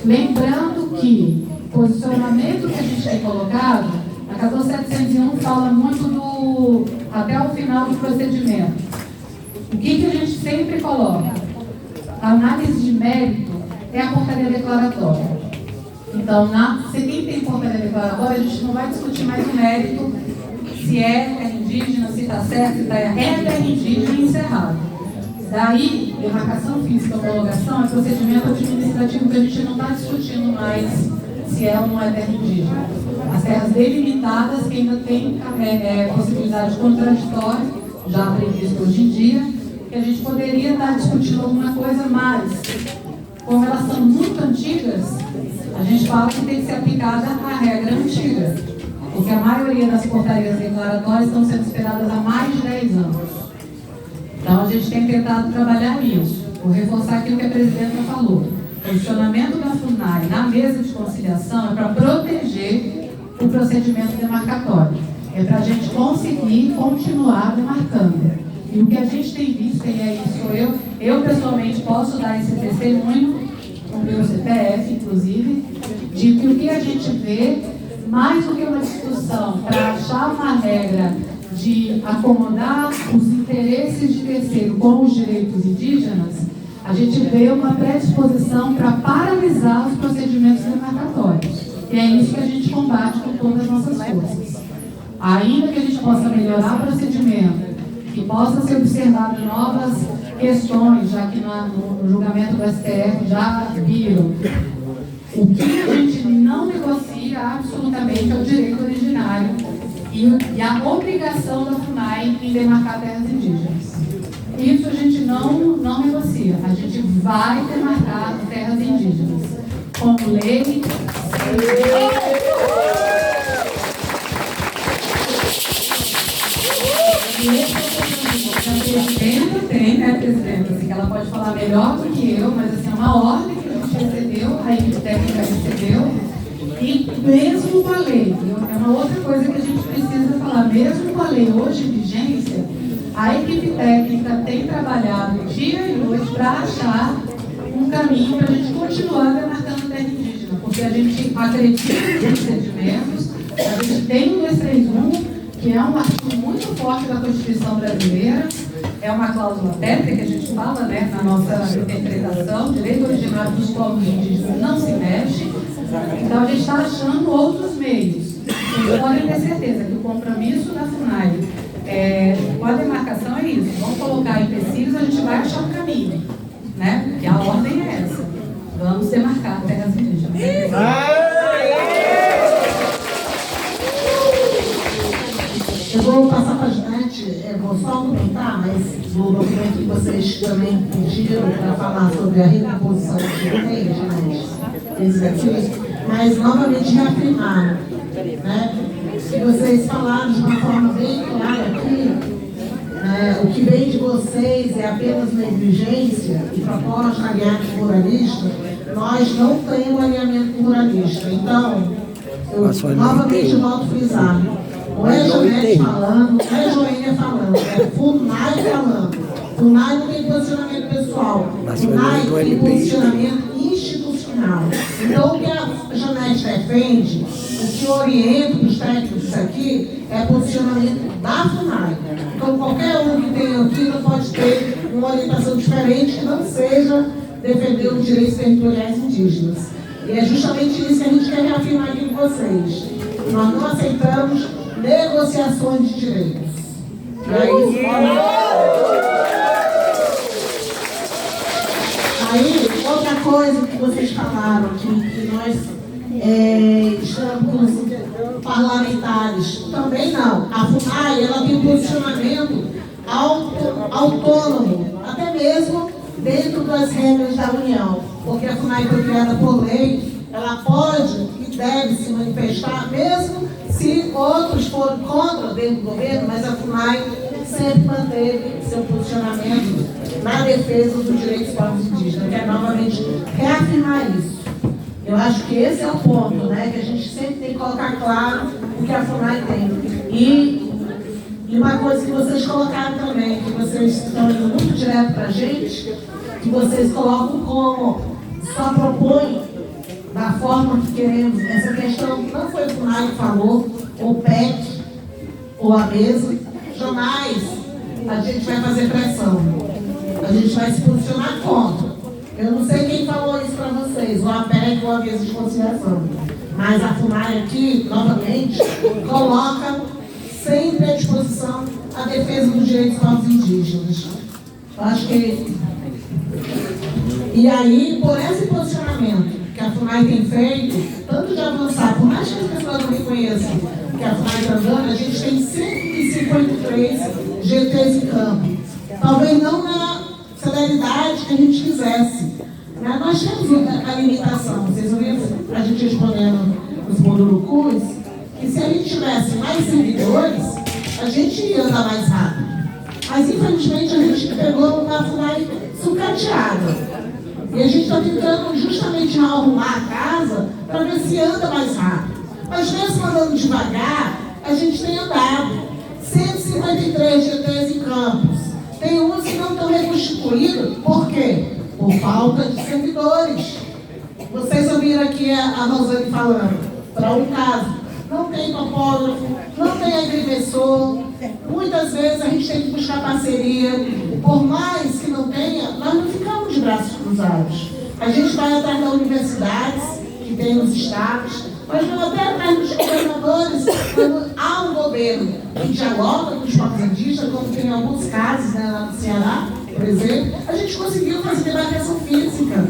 Lembrando que o posicionamento que a gente tem colocado, a 14.701 fala muito até o final do procedimento. O que a gente sempre coloca? A análise de mérito é a portaria declaratória. Então, se quem tem portaria declaratória, a gente não vai discutir mais o mérito, se é terra indígena, se está certo, se está errado. É terra indígena e encerrado. Daí, demarcação física, homologação, é procedimento administrativo que a gente não está discutindo mais se é ou não é terra indígena. As terras delimitadas, que ainda tem possibilidade contraditória, já previsto hoje em dia, que a gente poderia estar discutindo alguma coisa, mas com relação muito antigas, a gente fala que tem que ser aplicada a regra antiga, porque a maioria das portarias declaratórias estão sendo esperadas há mais de 10 anos. Então a gente tem tentado trabalhar nisso. Vou reforçar aquilo que a presidenta falou. O posicionamento da FUNAI na mesa de conciliação é para proteger o procedimento demarcatório. É para a gente conseguir continuar demarcando. E o que a gente tem visto, e aí sou eu pessoalmente posso dar esse testemunho, com o meu CPF, inclusive, de que o que a gente vê, mais do que uma discussão para achar uma regra de acomodar os interesses de terceiro com os direitos indígenas, a gente vê uma predisposição para paralisar os procedimentos demarcatórios. E é isso que a gente combate com todas as nossas forças. Ainda que a gente possa melhorar o procedimento, que possa ser observado novas questões, já que no julgamento do STF já viram, o que a gente não negocia absolutamente é o direito originário e a obrigação da FUNAI em demarcar terras indígenas. Isso a gente não negocia. A gente vai demarcar terras indígenas. Como lei, presidenta, assim, que ela pode falar melhor do que eu, mas assim, é uma ordem que a gente recebeu, a equipe técnica recebeu, e mesmo com a lei, é uma outra coisa que a gente precisa falar, mesmo com a lei hoje em vigência, a equipe técnica tem trabalhado dia e noite para achar um caminho para a gente continuar demarcando terra indígena, porque a gente acredita nos procedimentos, a gente tem o 231, que é um artigo muito forte da Constituição brasileira, é uma cláusula técnica que a gente fala, né, na nossa interpretação, direito originário dos povos indígenas não se mexe, então a gente está achando outros meios. Vocês podem ter certeza que o compromisso da FUNAI com a demarcação é isso, vamos colocar empecilhos, a gente vai achar um caminho, né, porque a ordem é essa, vamos demarcar terras indígenas. Eu vou passar para a Janete, vou só comentar, mas no documento que vocês também pediram para falar sobre a recomposição de terras, mas novamente reafirmaram, né? Se vocês falaram de uma forma bem clara aqui, o que vem de vocês é apenas negligência e proposta alinhamento moralista, nós não temos alinhamento moralista. Então, eu novamente volto a frisar. Não é Janete falando, não é Joênia falando, é FUNAI falando. FUNAI não tem posicionamento pessoal, FUNAI tem posicionamento institucional. Então, o que a Janete defende, o que orienta os técnicos aqui, é posicionamento da FUNAI. Então, qualquer um que tenha aqui não pode ter uma orientação diferente que não seja defender os direitos territoriais indígenas. E é justamente isso que a gente quer reafirmar aqui com vocês. Nós não aceitamos negociações de direitos. Aí, outra coisa que vocês falaram aqui, que nós estamos parlamentares, também não. A FUNAI, ela tem um posicionamento autônomo, até mesmo dentro das regras da União, porque a FUNAI foi criada por lei, ela pode e deve se manifestar, mesmo se outros forem contra dentro do governo, mas a FUNAI sempre manteve seu posicionamento na defesa dos direitos dos povos indígenas. Eu quero novamente reafirmar isso. Eu acho que esse é o ponto, né, que a gente sempre tem que colocar claro o que a FUNAI tem. E uma coisa que vocês colocaram também, que vocês estão indo muito direto para a gente, que vocês colocam como só propõem da forma que queremos. Essa questão não foi o FUNAI que falou, ou o PEC, ou a mesa. Jamais a gente vai fazer pressão. A gente vai se posicionar contra. Eu não sei quem falou isso para vocês, ou a PEC ou a mesa de conciliação. Mas a FUNAI aqui, novamente, coloca sempre à disposição a defesa dos direitos dos povos indígenas. Eu acho que... E aí, por esse posicionamento que a FUNAI tem feito, tanto de avançar, por mais que as pessoas não reconheçam que a FUNAI está dando, a gente tem 153 GTs em campo. Talvez não na celeridade que a gente quisesse. Né? Nós temos a limitação, vocês ouviram a gente respondendo nos Mundurucus, que se a gente tivesse mais servidores, a gente ia andar mais rápido. Mas infelizmente a gente pegou uma FUNAI sucateada. E a gente está tentando justamente arrumar a casa para ver se anda mais rápido. Mas mesmo andando devagar, a gente tem andado. 153 GTs em campos. Tem uns que não estão reconstituídos. Por quê? Por falta de servidores. Vocês ouviram aqui a Rosane falando. Para um caso, não tem topógrafo, não tem agrimensor. Muitas vezes a gente tem que buscar parceria. Por mais que não tenha, nós não ficamos de braços cruzados. A gente vai atrás das universidades que tem nos estados, mas vamos até atrás dos governadores, quando há um governo que dialoga com os povos indígenas, como tem em alguns casos, né, lá no Ceará, por exemplo, a gente conseguiu fazer demarcação física.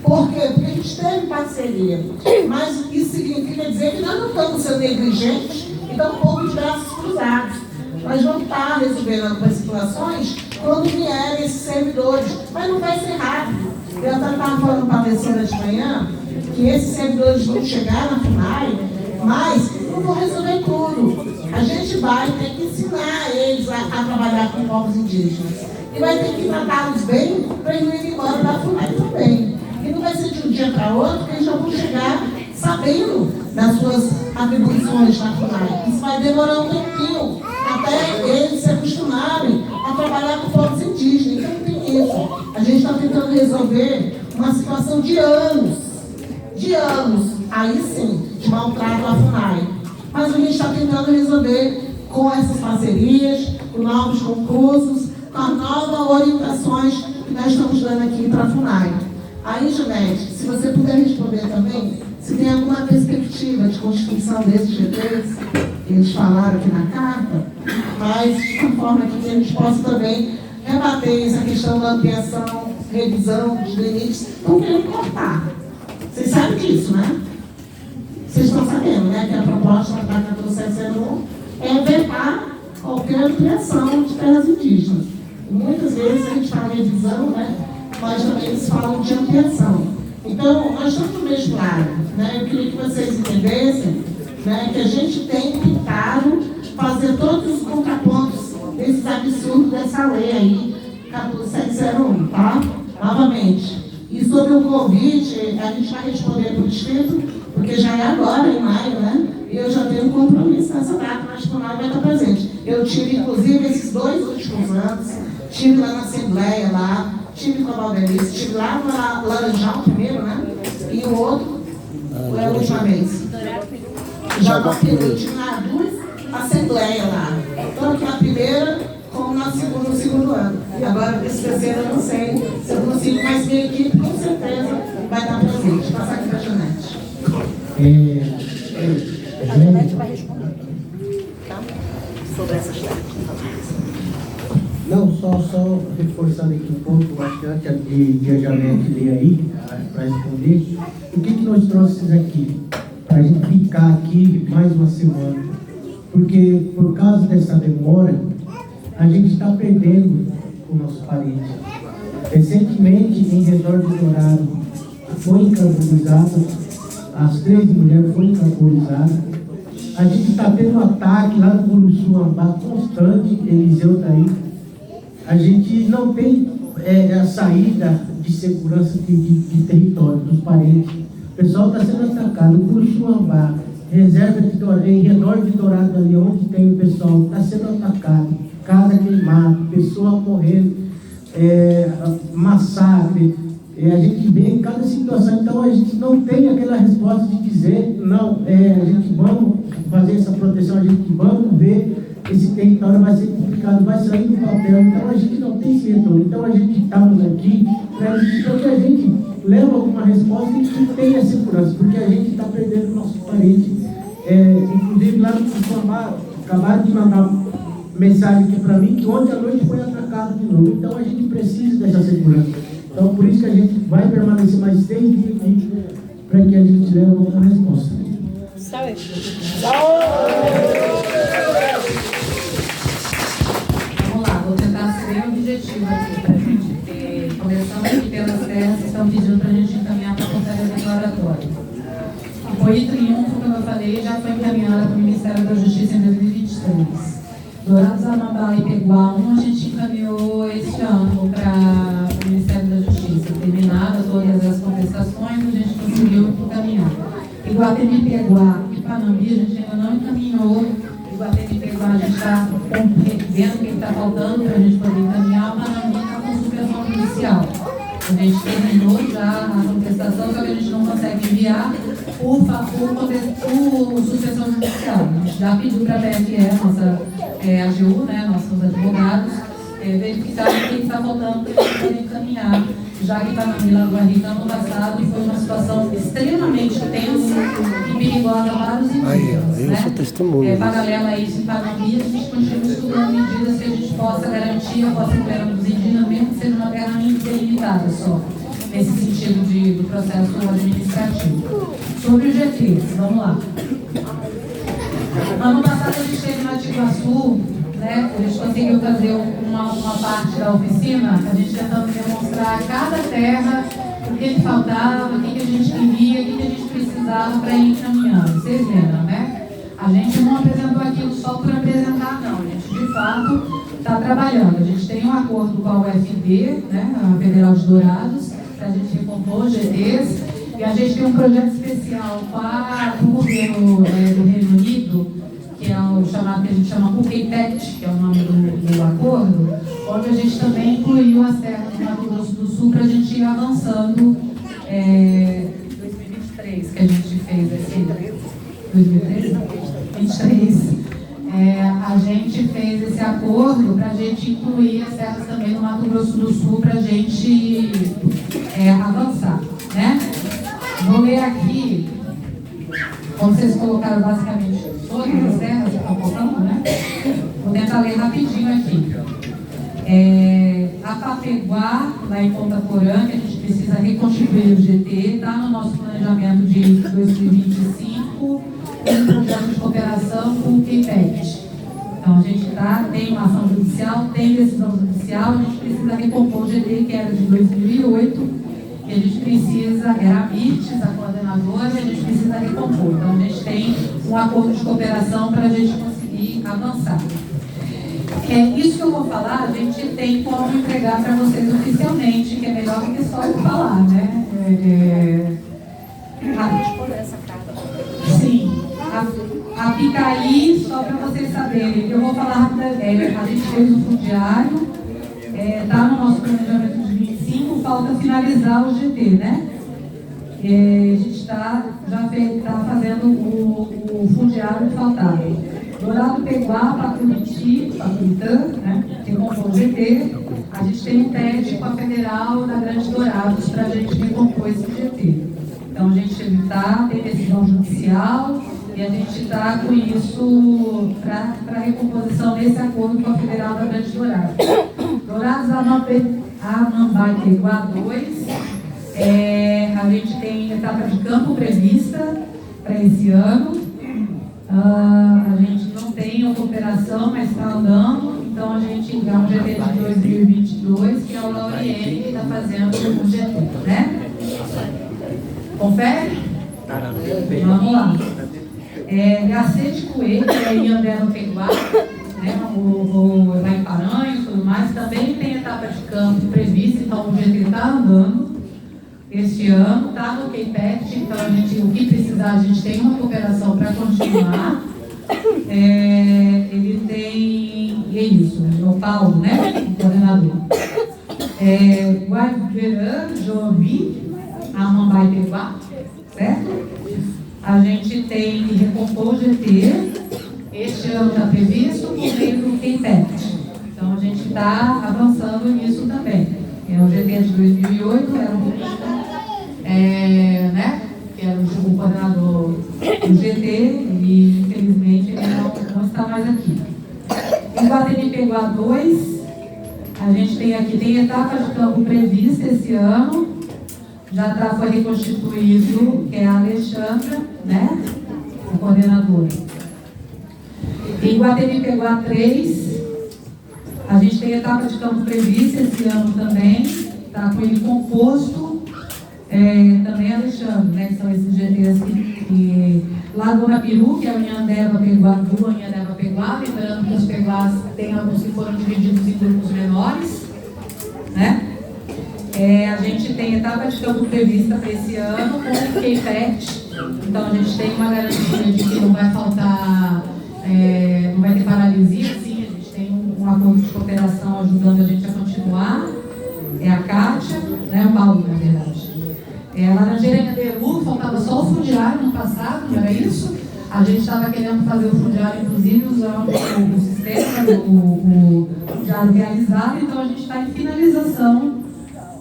Por quê? Porque a gente teve parceria. Mas isso significa dizer que nós não estamos sendo negligentes e tampouco de braços cruzados. Nós vamos estar resolvendo algumas situações quando vierem esses servidores, mas não vai ser rápido. Eu até estava falando para a Alessandra de manhã que esses servidores vão chegar na FUNAI, mas não vão resolver tudo. A gente vai ter que ensinar eles a trabalhar com povos indígenas. E vai ter que tratá-los bem para eles não irem embora da FUNAI também. E não vai ser de um dia para outro que eles já vão chegar sabendo das suas atribuições na FUNAI. Isso vai demorar um tempinho até eles se acostumarem a trabalhar com povos indígenas. Então não tem isso. A gente está tentando resolver uma situação de anos, aí sim, de maltrato à FUNAI. Mas a gente está tentando resolver com essas parcerias, com novos concursos, com as novas orientações que nós estamos dando aqui para a FUNAI. Aí, Janete, se você puder responder também, se tem alguma perspectiva de constituição desses GTs, que eles falaram aqui na carta, mas de uma forma que a gente possa também rebater essa questão da ampliação, revisão dos limites, estão querendo cortar. Vocês sabem disso, né? Vocês estão sabendo, né, que a proposta da 14701 é vetar qualquer ampliação de terras indígenas. E muitas vezes a gente fala em revisão, né, mas também eles falam de ampliação. Então, nós estamos no mesmo lado, né? Eu queria que vocês entendessem, né, que a gente tem tentado fazer todos os contrapontos desses absurdos dessa lei aí, 14701, tá? Novamente. E sobre o convite, a gente vai responder por escrito, porque já é agora, em maio, né? E eu já tenho um compromisso nessa data, mas o FUNAI vai estar presente. Eu tive, inclusive, esses 2 últimos anos, estive lá na Assembleia, lá, estive com a Valdelice, estive lá no Laranjal primeiro, né? E o outro, foi a última vez. Já eu tive na 2 Assembleia lá. Então, aqui na primeira, como no segundo ano. E agora, esse terceiro, eu não sei se eu consigo, mas minha equipe, com certeza, vai estar presente. Vou passar aqui para a Janete. A Janete vai responder, tá? Sobre essas terras. Não, só reforçando aqui um pouco, acho que antes de a Janete ler aí, para responder, o que nós trouxemos aqui? Para a gente ficar aqui mais uma semana. Porque, por causa dessa demora, a gente está perdendo o nosso parente. Recentemente, em Redor do Dourado, foi encarborizado, as 3 mulheres foram encarborizadas. A gente está tendo um ataque lá no Uruçuambá constante, Eliseu está aí. A gente não tem a saída de segurança de território dos parentes. O pessoal está sendo atacado, o Uruçuambá, reserva em Redor de Dourado, ali onde tem o pessoal, está sendo atacado, casa queimada, pessoa morrendo, massacre. A gente vê em cada situação, então a gente não tem aquela resposta de dizer, não, a gente vamos fazer essa proteção, a gente vamos ver, esse território vai ser complicado, vai sair do papel, então a gente não tem esse retorno. Então a gente estamos aqui para que a gente leve alguma resposta e que tenha segurança, porque a gente está perdendo o nosso parente. Inclusive lá no Suambá, acabaram de mandar mensagem aqui para mim que ontem à noite foi atacado de novo. Então a gente precisa dessa segurança. Então por isso que a gente vai permanecer mais 3 dias aqui para que a gente leve alguma resposta. Vamos lá, vou tentar ser bem objetivo aqui para a gente. Começando aqui pelas terras que estão pedindo para a gente encaminhar para a conferência declaratória. Foi em triunfo, como eu falei, já foi encaminhada para o Ministério da Justiça em 2023. Dourados, Amapá e Peguá 1 a gente encaminhou este ano para o Ministério da Justiça. Terminadas todas as contestações, a gente conseguiu encaminhar. Iguatemi, Peguá e Panambi, a gente ainda não encaminhou. Iguatemi, Peguá, a gente está vendo o que está faltando para a gente poder encaminhar. Panambi está com suspensão judicial. A gente terminou já a contestação, só que a gente não consegue enviar por suspensão judicial. A gente já pediu para a PFE, nossa AGU, né, nossos advogados, verificar o que está faltando para a gente poder encaminhar, já que Panambi e Lagoa Rica ano passado foi uma situação extremamente tensa e perigosa para os indígenas. Eu sou testemunha. Paralela a isso, em Panambi, a gente continua estudando medidas que a gente possa garantir a posse dos indígenas, mesmo que seja uma terra delimitada só, nesse sentido do processo administrativo. Sobre os GTs, vamos lá. Ano passado a gente teve na Tiguaçu, né, a gente conseguiu fazer uma parte da oficina, a gente tentando demonstrar cada terra o que faltava, o que a gente queria, o que a gente precisava para ir caminhando. Vocês lembram, né? A gente não apresentou aquilo só por apresentar, não. A gente, de fato, está trabalhando. A gente tem um acordo com a UFD, né, a Federal de Dourados, para a gente recompor GTs. E a gente tem um projeto especial para o governo do Reino Unido, que é o chamado, que a gente chama UKPET, que é o nome do acordo, onde a gente também incluiu as terras do Mato Grosso do Sul para a gente ir avançando. 2023 que a gente fez esse 2023? 23. A gente fez esse acordo para a gente incluir as terras também no Mato Grosso do Sul para a gente avançar, né? Vou ler aqui, como vocês colocaram basicamente todas as terras que estão faltando, né? Vou tentar ler rapidinho aqui. A Papeguá, lá em Ponta Porã, que a gente precisa reconstituir o GT, está no nosso planejamento de 2025, tem um projeto de cooperação com o QPET. Então a gente tem uma ação judicial, tem decisão judicial, a gente precisa recompor o GT, que era de 2008, e a gente precisa, era a MITES, a coordenadora, e a gente precisa recompor. Então a gente tem um acordo de cooperação para a gente conseguir avançar. Isso que eu vou falar, a gente tem como entregar para vocês oficialmente, que é melhor do que só eu falar, né? Sim, a Picaí, só para vocês saberem, eu vou falar rapidamente, a gente fez o fundiário, está no nosso planejamento de 25, falta finalizar o GT, né? A gente já está fazendo o fundiário que faltava. Dourado Peguá, Pacuritã, né, que compõe o GT, a gente tem um TED com a Federal da Grande Dourados para a gente recompor esse GT. Então a gente tem decisão judicial e a gente está com isso para recomposição nesse acordo com a Federal da Grande Dourados. Dourados Amambai Peguá 2, a gente tem etapa de campo prevista para esse ano. A gente não tem operação, mas está andando, então a gente dá um GT de 2022, que é o Lauriene que está fazendo o GT, né? Confere? Vamos lá. Gacete Coelho, que é em André Peguá, né? Lá em Paranhos e tudo mais, também tem etapa de campo prevista, então o GT está andando. Este ano, está no QPET, então o que precisar, a gente tem uma cooperação para continuar. Ele tem, é isso, é o Paulo, né? O coordenador. Guavirã, Jovi, Amambai Peguá, certo? A gente tem que recompor o GT, este ano está previsto, por meio do QPET. Então a gente está avançando nisso também. O GT de 2008 era né? Que era o coordenador do GT e infelizmente ele não está mais aqui. Em Guatemi Peguá 2, a gente tem etapa de campo prevista esse ano, já foi reconstituído, que é a Alexandra, né? A coordenadora. Em Guatemi Peguá 3, a gente tem etapa de campo prevista esse ano também, está com ele composto. Também Alexandre, né, que são esses GTs que Laguna Peru, que é a Unhandeva Peguá, lembrando que os Peguás tem alguns que foram divididos em grupos menores, né? A gente tem etapa de campo prevista para esse ano com o QPET, então a gente tem uma garantia de que não vai faltar, não vai ter paralisia, sim, a gente tem um acordo de cooperação ajudando a gente a continuar, a Kátia, né, o Paulo, na verdade. Laranjeira e Peru, faltava só o fundiário no passado, não era isso? A gente estava querendo fazer o fundiário, inclusive, usando o sistema, o fundiário realizado, então a gente está em finalização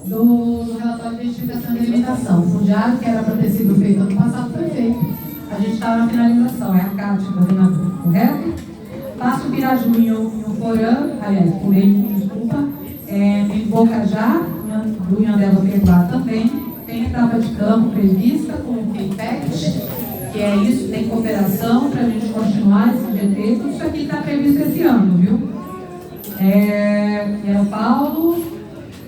do relatório de identificação e delimitação. O fundiário, que era para ter sido feito ano passado, foi feito. A gente está na finalização, é a Cátia, coordenadora, correto? Passo Piraju em Uporã, aliás, pulei, desculpa, em Bocajá, do Inhandeva Peguá também. Tem etapa de campo prevista com o QPET, que é isso, tem cooperação para a gente continuar esse GT. Tudo isso aqui está previsto esse ano, viu? O Paulo,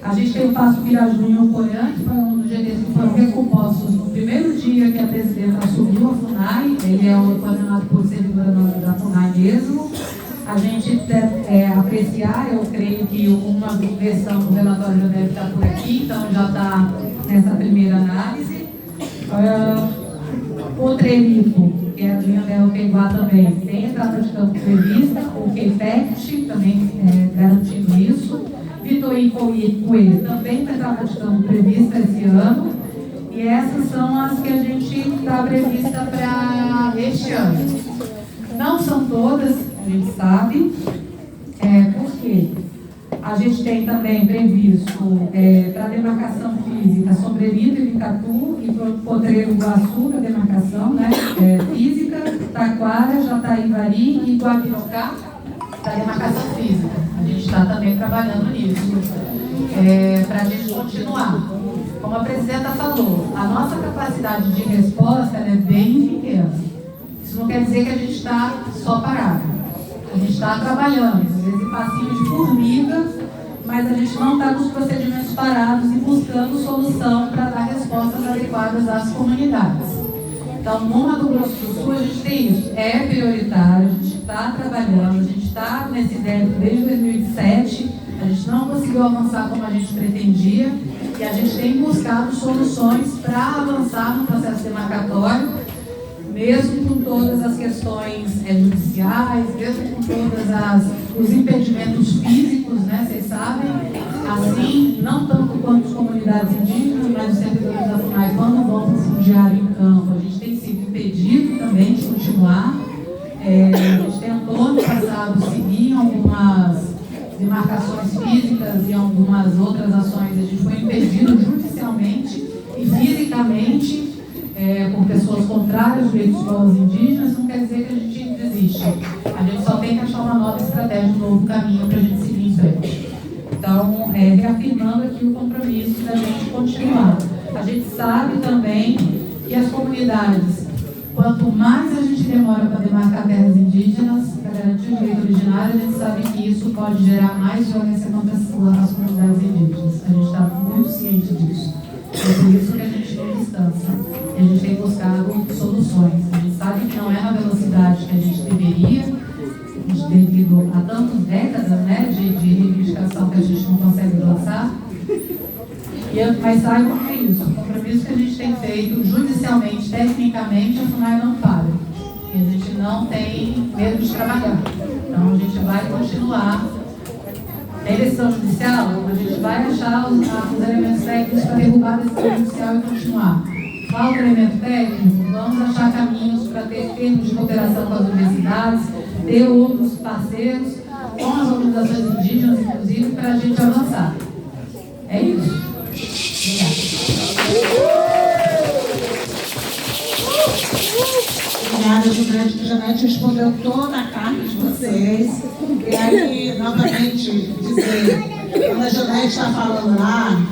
A gente tem o Passo Piraju em Ocoiã, que foi um dos GTs que foram recompostos no primeiro dia que a presidenta assumiu a FUNAI. Ele é o coordenado por servidora da FUNAI mesmo. A gente deve apreciar, eu creio que uma versão do relatório já deve estar por aqui, então já está nessa primeira análise. O Trelico, que é a linha da Elpeguá também, tem entrada de campo prevista, o KEIPECT também garantindo isso. Vitoí Coelho também tem entrada de campo prevista esse ano. E essas são as que a gente está prevista para este ano. Não são todas, a gente sabe, porque a gente tem também previsto para demarcação física Sobrevito e Vicatu e Potreiro Iguaçu, para demarcação física, Taquara, Jataívari e Guapirocá, para demarcação física. A gente está também trabalhando nisso, para a gente continuar. Como a presidenta falou, a nossa capacidade de resposta é bem pequena. Isso não quer dizer que a gente está só parado. A gente está trabalhando, às vezes em passinho de formiga, mas a gente não está com os procedimentos parados e buscando solução para dar respostas adequadas às comunidades. Então, no Mato Grosso do Sul, a gente tem isso. É prioritário, a gente está trabalhando, a gente está nesse débito desde 2007, a gente não conseguiu avançar como a gente pretendia e a gente tem buscado soluções para avançar no processo demarcatório, mesmo com todas as questões judiciais, mesmo com todos os impedimentos físicos, vocês sabem, assim, não tanto quanto as comunidades indígenas, mas os servidores da FUNAI, quando vão para o fundiário em campo, a gente tem sido impedido também de continuar. A gente tentou, no passado, seguir algumas demarcações físicas e algumas outras ações, a gente foi impedido judicialmente e fisicamente, por pessoas contrárias aos direitos dos povos indígenas. Não quer dizer que a gente desiste. A gente só tem que achar uma nova estratégia, um novo caminho para a gente seguir em frente. Então, reafirmando aqui o compromisso da gente continuar. A gente sabe também que as comunidades, quanto mais a gente demora para demarcar terras indígenas, para garantir o direito originário, a gente sabe que isso pode gerar mais violência contra as comunidades indígenas. A gente está muito ciente disso. É por isso que a gente tem distância. E a gente tem buscado soluções. A gente sabe que não é na velocidade que a gente deveria, devido a tantas décadas de reivindicação que a gente não consegue avançar. Mas saibam que é isso. O compromisso que a gente tem feito judicialmente, tecnicamente, a FUNAI não para. E a gente não tem medo de trabalhar. Então a gente vai continuar. Tem decisão judicial, a gente vai achar os elementos técnicos para derrubar a decisão judicial e continuar. Falta elemento técnico, vamos achar caminhos para ter termos de cooperação com as universidades, ter outros parceiros, com as organizações indígenas, inclusive, para a gente avançar. É isso. Obrigada, Janete. A Janete respondeu toda a carta de vocês. E aí, novamente, dizer, quando a Janete está falando lá,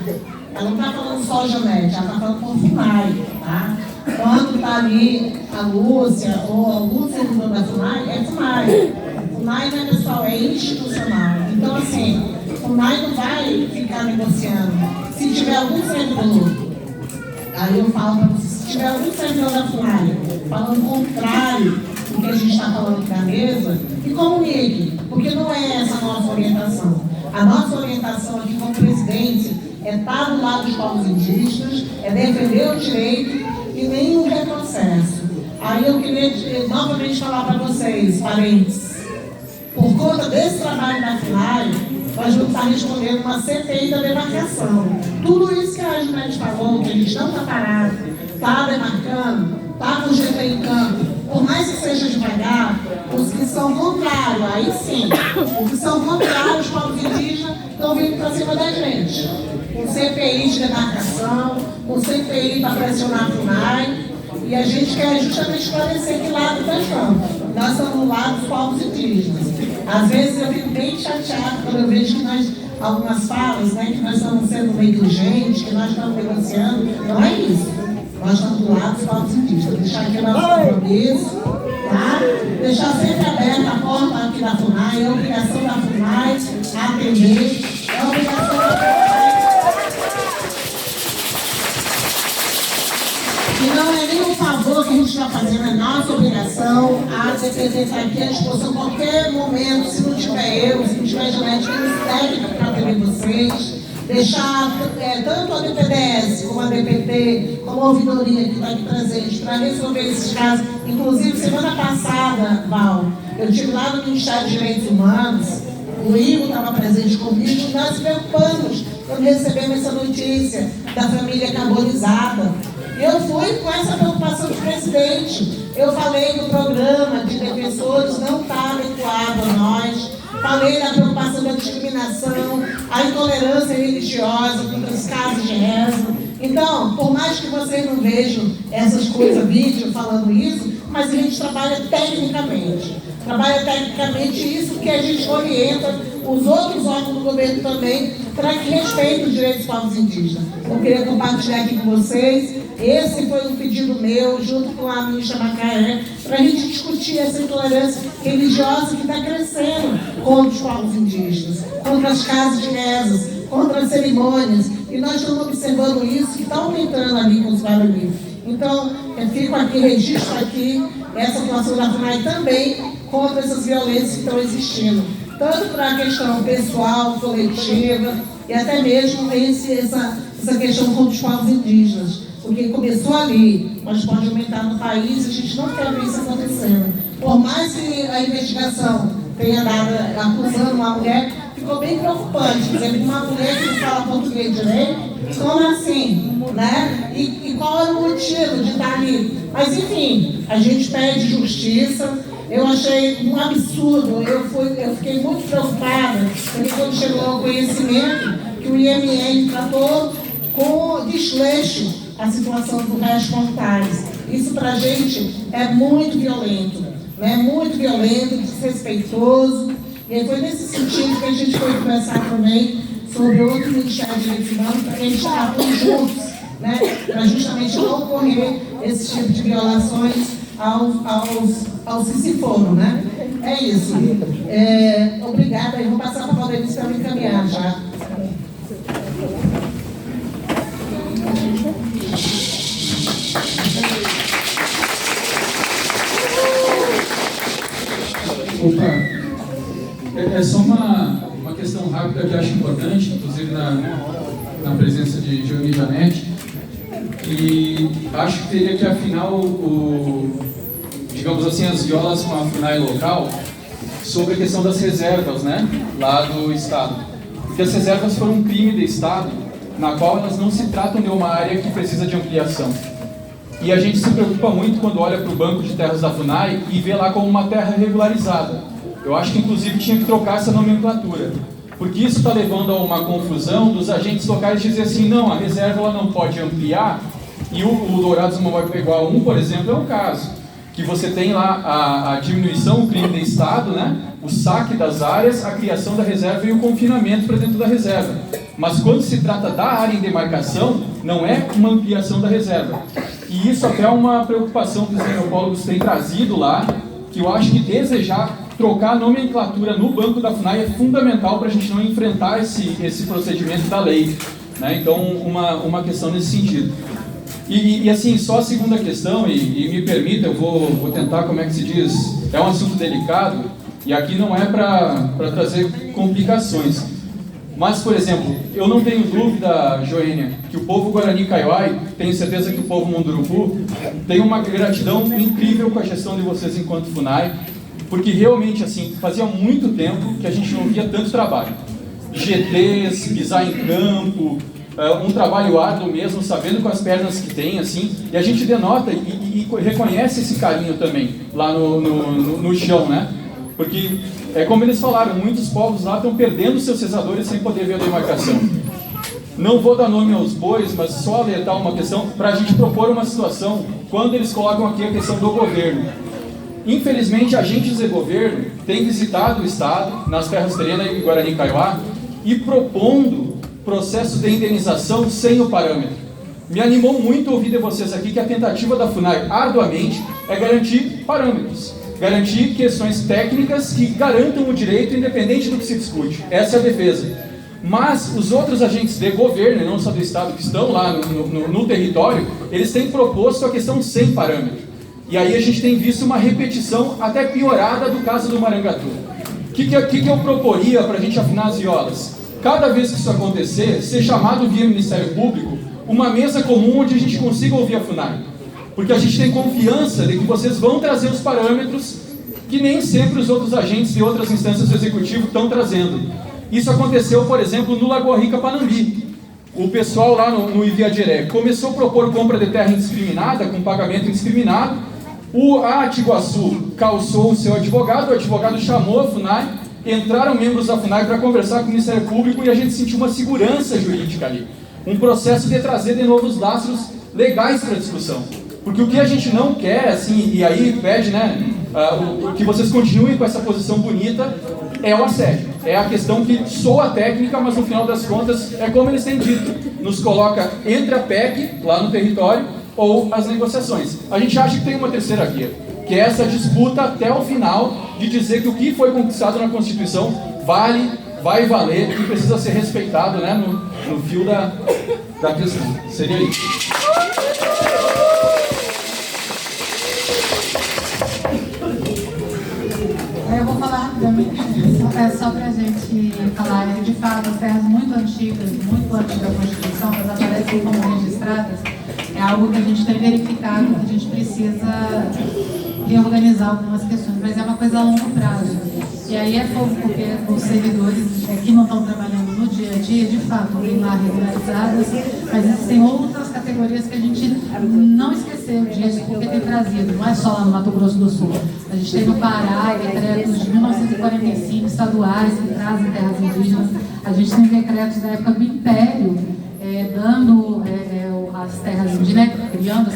ela não está falando só a Janete, ela está falando com o FUNAI, tá? Quando está ali a Lúcia ou algum servidor da FUNAI, é FUNAI. FUNAI não é pessoal, é institucional. Então, assim, FUNAI não vai ficar negociando. Se tiver algum servidor, aí eu falo para vocês, se tiver algum servidor da FUNAI falando contrário do que a gente está falando aqui na mesa, me comunique, porque não é essa a nossa orientação. A nossa orientação aqui como presidente é estar do lado dos povos indígenas, é defender o direito e nenhum retrocesso. Aí eu queria novamente falar para vocês, parentes, por conta desse trabalho da FUNAI, nós vamos estar respondendo uma CPI da demarcação. Tudo isso que a Janete falou, que a gente não está parado, está demarcando, está com o GT em campo, por mais que seja devagar, os que são contrários, aí sim, os que são contrários aos povos indígenas estão vindo para cima da gente. Com CPI de demarcação, com CPI para pressionar a FUNAI, e a gente quer justamente esclarecer que lado nós estamos. Nós estamos do lado dos povos indígenas. Às vezes eu fico bem chateada quando eu vejo que nós, algumas falas, que nós estamos sendo negligentes, que nós estamos negociando. Não é isso. Nós estamos do lado dos povos indígenas. Deixar aqui nosso compromisso, tá? Deixar sempre aberta a porta aqui da FUNAI, é obrigação da FUNAI atender, é obrigação da FUNAI E não é nenhum favor que a gente está fazendo, é nossa obrigação. A CPT está aqui à disposição a qualquer momento, se não tiver eu, se não tiver Janete, técnica para atender vocês. Deixar tanto a DPDS, como a DPT, como a ouvidoria que está aqui presente, para resolver esses casos. Inclusive, semana passada, Val, eu estive lá no Ministério dos Direitos Humanos, o Igor estava presente comigo, nós preocupamos quando recebemos essa notícia da família carbonizada. Eu fui com essa preocupação do presidente. Eu falei do programa de defensores, não está adequado a nós. Falei da preocupação da discriminação, a intolerância religiosa contra os casos de reza. Então, por mais que vocês não vejam essas coisas, vídeo falando isso, mas a gente trabalha tecnicamente. Trabalha tecnicamente isso que a gente orienta os outros órgãos do governo também para que respeitem os direitos dos povos indígenas. Eu queria compartilhar aqui com vocês. Esse foi um pedido meu, junto com a ministra Macaé, para a gente discutir essa intolerância religiosa que está crescendo contra os povos indígenas, contra as casas de rezas, contra as cerimônias. E nós estamos observando isso, que está aumentando ali com os barulhos. Então, eu fico aqui, registro aqui essa atuação da FUNAI também contra essas violências que estão existindo. Tanto para a questão pessoal, coletiva, e até mesmo essa questão contra os povos indígenas. Porque começou ali, mas pode aumentar no país, a gente não quer ver isso acontecendo. Por mais que a investigação tenha dado acusando uma mulher, ficou bem preocupante. Por exemplo, uma mulher que não fala português direito, como assim? Né? E qual era o motivo de estar ali? Mas enfim, a gente pede justiça. Eu achei um absurdo, eu fiquei muito preocupada, porque quando chegou ao conhecimento que o IML tratou com desleixo a situação do Réis Pontais. Isso para a gente é muito violento, né? Muito violento, desrespeitoso. E foi nesse sentido que a gente foi conversar também sobre outro Ministério de Direitos Humanos, para que a gente atuem juntos, né? Para justamente não ocorrer esse tipo de violações aos que se foram, né? É isso. Obrigada. Eu vou passar para a Valdenice para me encaminhar já. Opa, é só uma questão rápida que eu acho importante, inclusive na presença de Johnny e Janete, e acho que teria que afinar digamos assim, as violas com a FUNAI local sobre a questão das reservas, né, lá do Estado. Porque as reservas foram um crime do Estado, na qual elas não se tratam de uma área que precisa de ampliação. E a gente se preocupa muito quando olha para o banco de terras da FUNAI e vê lá como uma terra regularizada. Eu acho que, inclusive, tinha que trocar essa nomenclatura. Porque isso está levando a uma confusão dos agentes locais dizer assim, não, a reserva ela não pode ampliar, e o Dourados não vai pegar um, por exemplo, é um caso. Que você tem lá a diminuição, o crime de Estado, né? O saque das áreas, a criação da reserva e o confinamento para dentro da reserva. Mas quando se trata da área em demarcação, não é uma ampliação da reserva. E isso até é uma preocupação que os antropólogos têm trazido lá, que eu acho que desejar trocar a nomenclatura no banco da FUNAI é fundamental para a gente não enfrentar esse procedimento da lei, né? Então, uma questão nesse sentido. E assim, só a segunda questão, e me permita, eu vou tentar, como é que se diz, é um assunto delicado, e aqui não é para trazer complicações. Mas, por exemplo, eu não tenho dúvida, Joênia, que o povo Guarani Kaiowai, tenho certeza que o povo Munduruku, tem uma gratidão incrível com a gestão de vocês enquanto FUNAI, porque realmente, assim, fazia muito tempo que a gente não via tanto trabalho. GTs, pisar em campo, um trabalho árduo mesmo, sabendo com as pernas que tem, assim, e a gente denota e reconhece esse carinho também, lá no chão, né? Porque, como eles falaram, muitos povos lá estão perdendo seus cesadores sem poder ver a demarcação. Não vou dar nome aos bois, mas só alertar uma questão para a gente propor uma situação, quando eles colocam aqui a questão do governo. Infelizmente, agentes de governo têm visitado o Estado, nas terras terrenas e Guarani Kaiowá, e propondo processo de indenização sem o parâmetro. Me animou muito ouvir de vocês aqui que a tentativa da FUNAI, arduamente, é garantir parâmetros, garantir questões técnicas que garantam o direito independente do que se discute. Essa é a defesa. Mas os outros agentes de governo, e não só do Estado, que estão lá no território, eles têm proposto a questão sem parâmetro. E aí a gente tem visto uma repetição até piorada do caso do Marangatu. O que eu proporia para a gente afinar as violas? Cada vez que isso acontecer, ser chamado via Ministério Público uma mesa comum onde a gente consiga ouvir a FUNAI. Porque a gente tem confiança de que vocês vão trazer os parâmetros que nem sempre os outros agentes e outras instâncias do Executivo estão trazendo. Isso aconteceu, por exemplo, no Lagoa Rica, Panambi. O pessoal lá no Iviadiré começou a propor compra de terra indiscriminada, com pagamento indiscriminado. A Atiguaçu calçou o seu advogado, o advogado chamou a FUNAI, entraram membros da FUNAI para conversar com o Ministério Público e a gente sentiu uma segurança jurídica ali. Um processo de trazer de novo os lastros legais para a discussão. Porque o que a gente não quer, assim, e aí pede, né, que vocês continuem com essa posição bonita, é o assédio. É a questão que soa técnica, mas no final das contas, é como eles têm dito, nos coloca entre a PEC, lá no território, ou as negociações. A gente acha que tem uma terceira via, que é essa disputa até o final, de dizer que o que foi conquistado na Constituição vale, vai valer, e precisa ser respeitado, né, no fio da questão. Seria isso. Eu vou falar rapidamente, só para a gente falar, de fato, as terras muito antigas, muito antes da Constituição, elas aparecem como registradas, é algo que a gente tem verificado, que a gente precisa reorganizar algumas questões, mas é uma coisa a longo prazo. E aí é fogo, porque os servidores que não estão trabalhando no dia a dia, de fato, vêm lá regularizadas, mas existem outras categorias que a gente não esqueceu disso, porque tem trazido, não é só lá no Mato Grosso do Sul. A gente tem no Pará decretos de 1945 estaduais que trazem terras indígenas, a gente tem decretos da época do Império, dando as terras indígenas, criando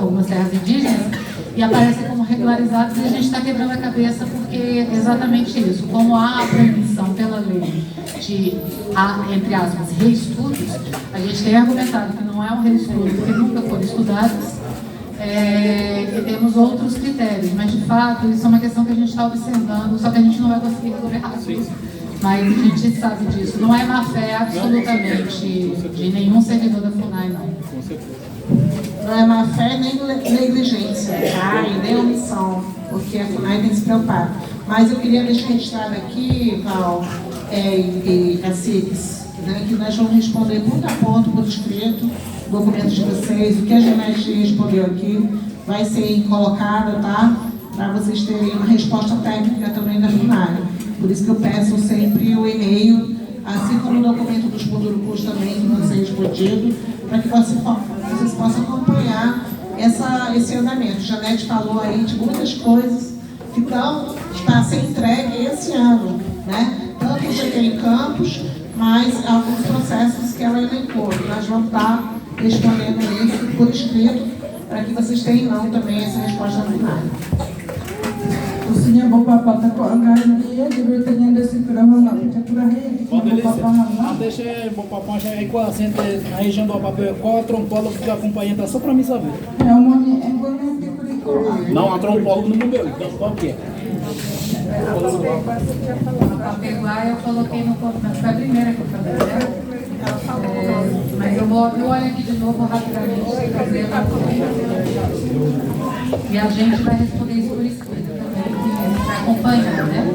algumas terras indígenas, e aparecem como regularizados, e a gente está quebrando a cabeça porque é exatamente isso. Como há a proibição pela lei de, entre aspas, reestudos, a gente tem argumentado que não é um reestudo, porque nunca foram estudados, e temos outros critérios, mas de fato isso é uma questão que a gente está observando, só que a gente não vai conseguir resolver rápido. Mas a gente sabe disso. Não é má fé absolutamente de nenhum servidor da FUNAI, não. Com certeza. Não é má fé nem negligência, tá? E nem omissão, porque a FUNAI tem que se preocupar. Mas eu queria deixar registrado aqui, Val e caciques, né, que nós vamos responder ponto a ponto por escrito, documentos de vocês, o que a Janete respondeu aqui vai ser colocado, tá? Para vocês terem uma resposta técnica também da FUNAI. Por isso que eu peço sempre o e-mail, assim como o documento dos Pudurucus também, que vai ser respondido, para que vocês possam acompanhar esse andamento. Janete falou aí de muitas coisas que estão para ser entregue esse ano, né? Tanto o GT em Campos, mas alguns processos que ela elencou. Nós vamos estar respondendo isso por escrito, para que vocês tenham também essa resposta final. Gusto niya magpapata ko ang gano'n niya, diverta niya na si Pirahang na Pitapurahe, Deixa o papai aí com a gente na região do Apapé, qual a trombola que acompanha, tá só para mim saber. é uma envolvente curricular. Não, a trombola no meu, qual que é? A Peguá eu coloquei no contrato, foi a primeira que eu falei, né? Mas eu olho aqui de novo rapidamente, fazer e a gente vai responder isso por escrito também, para acompanhar, né?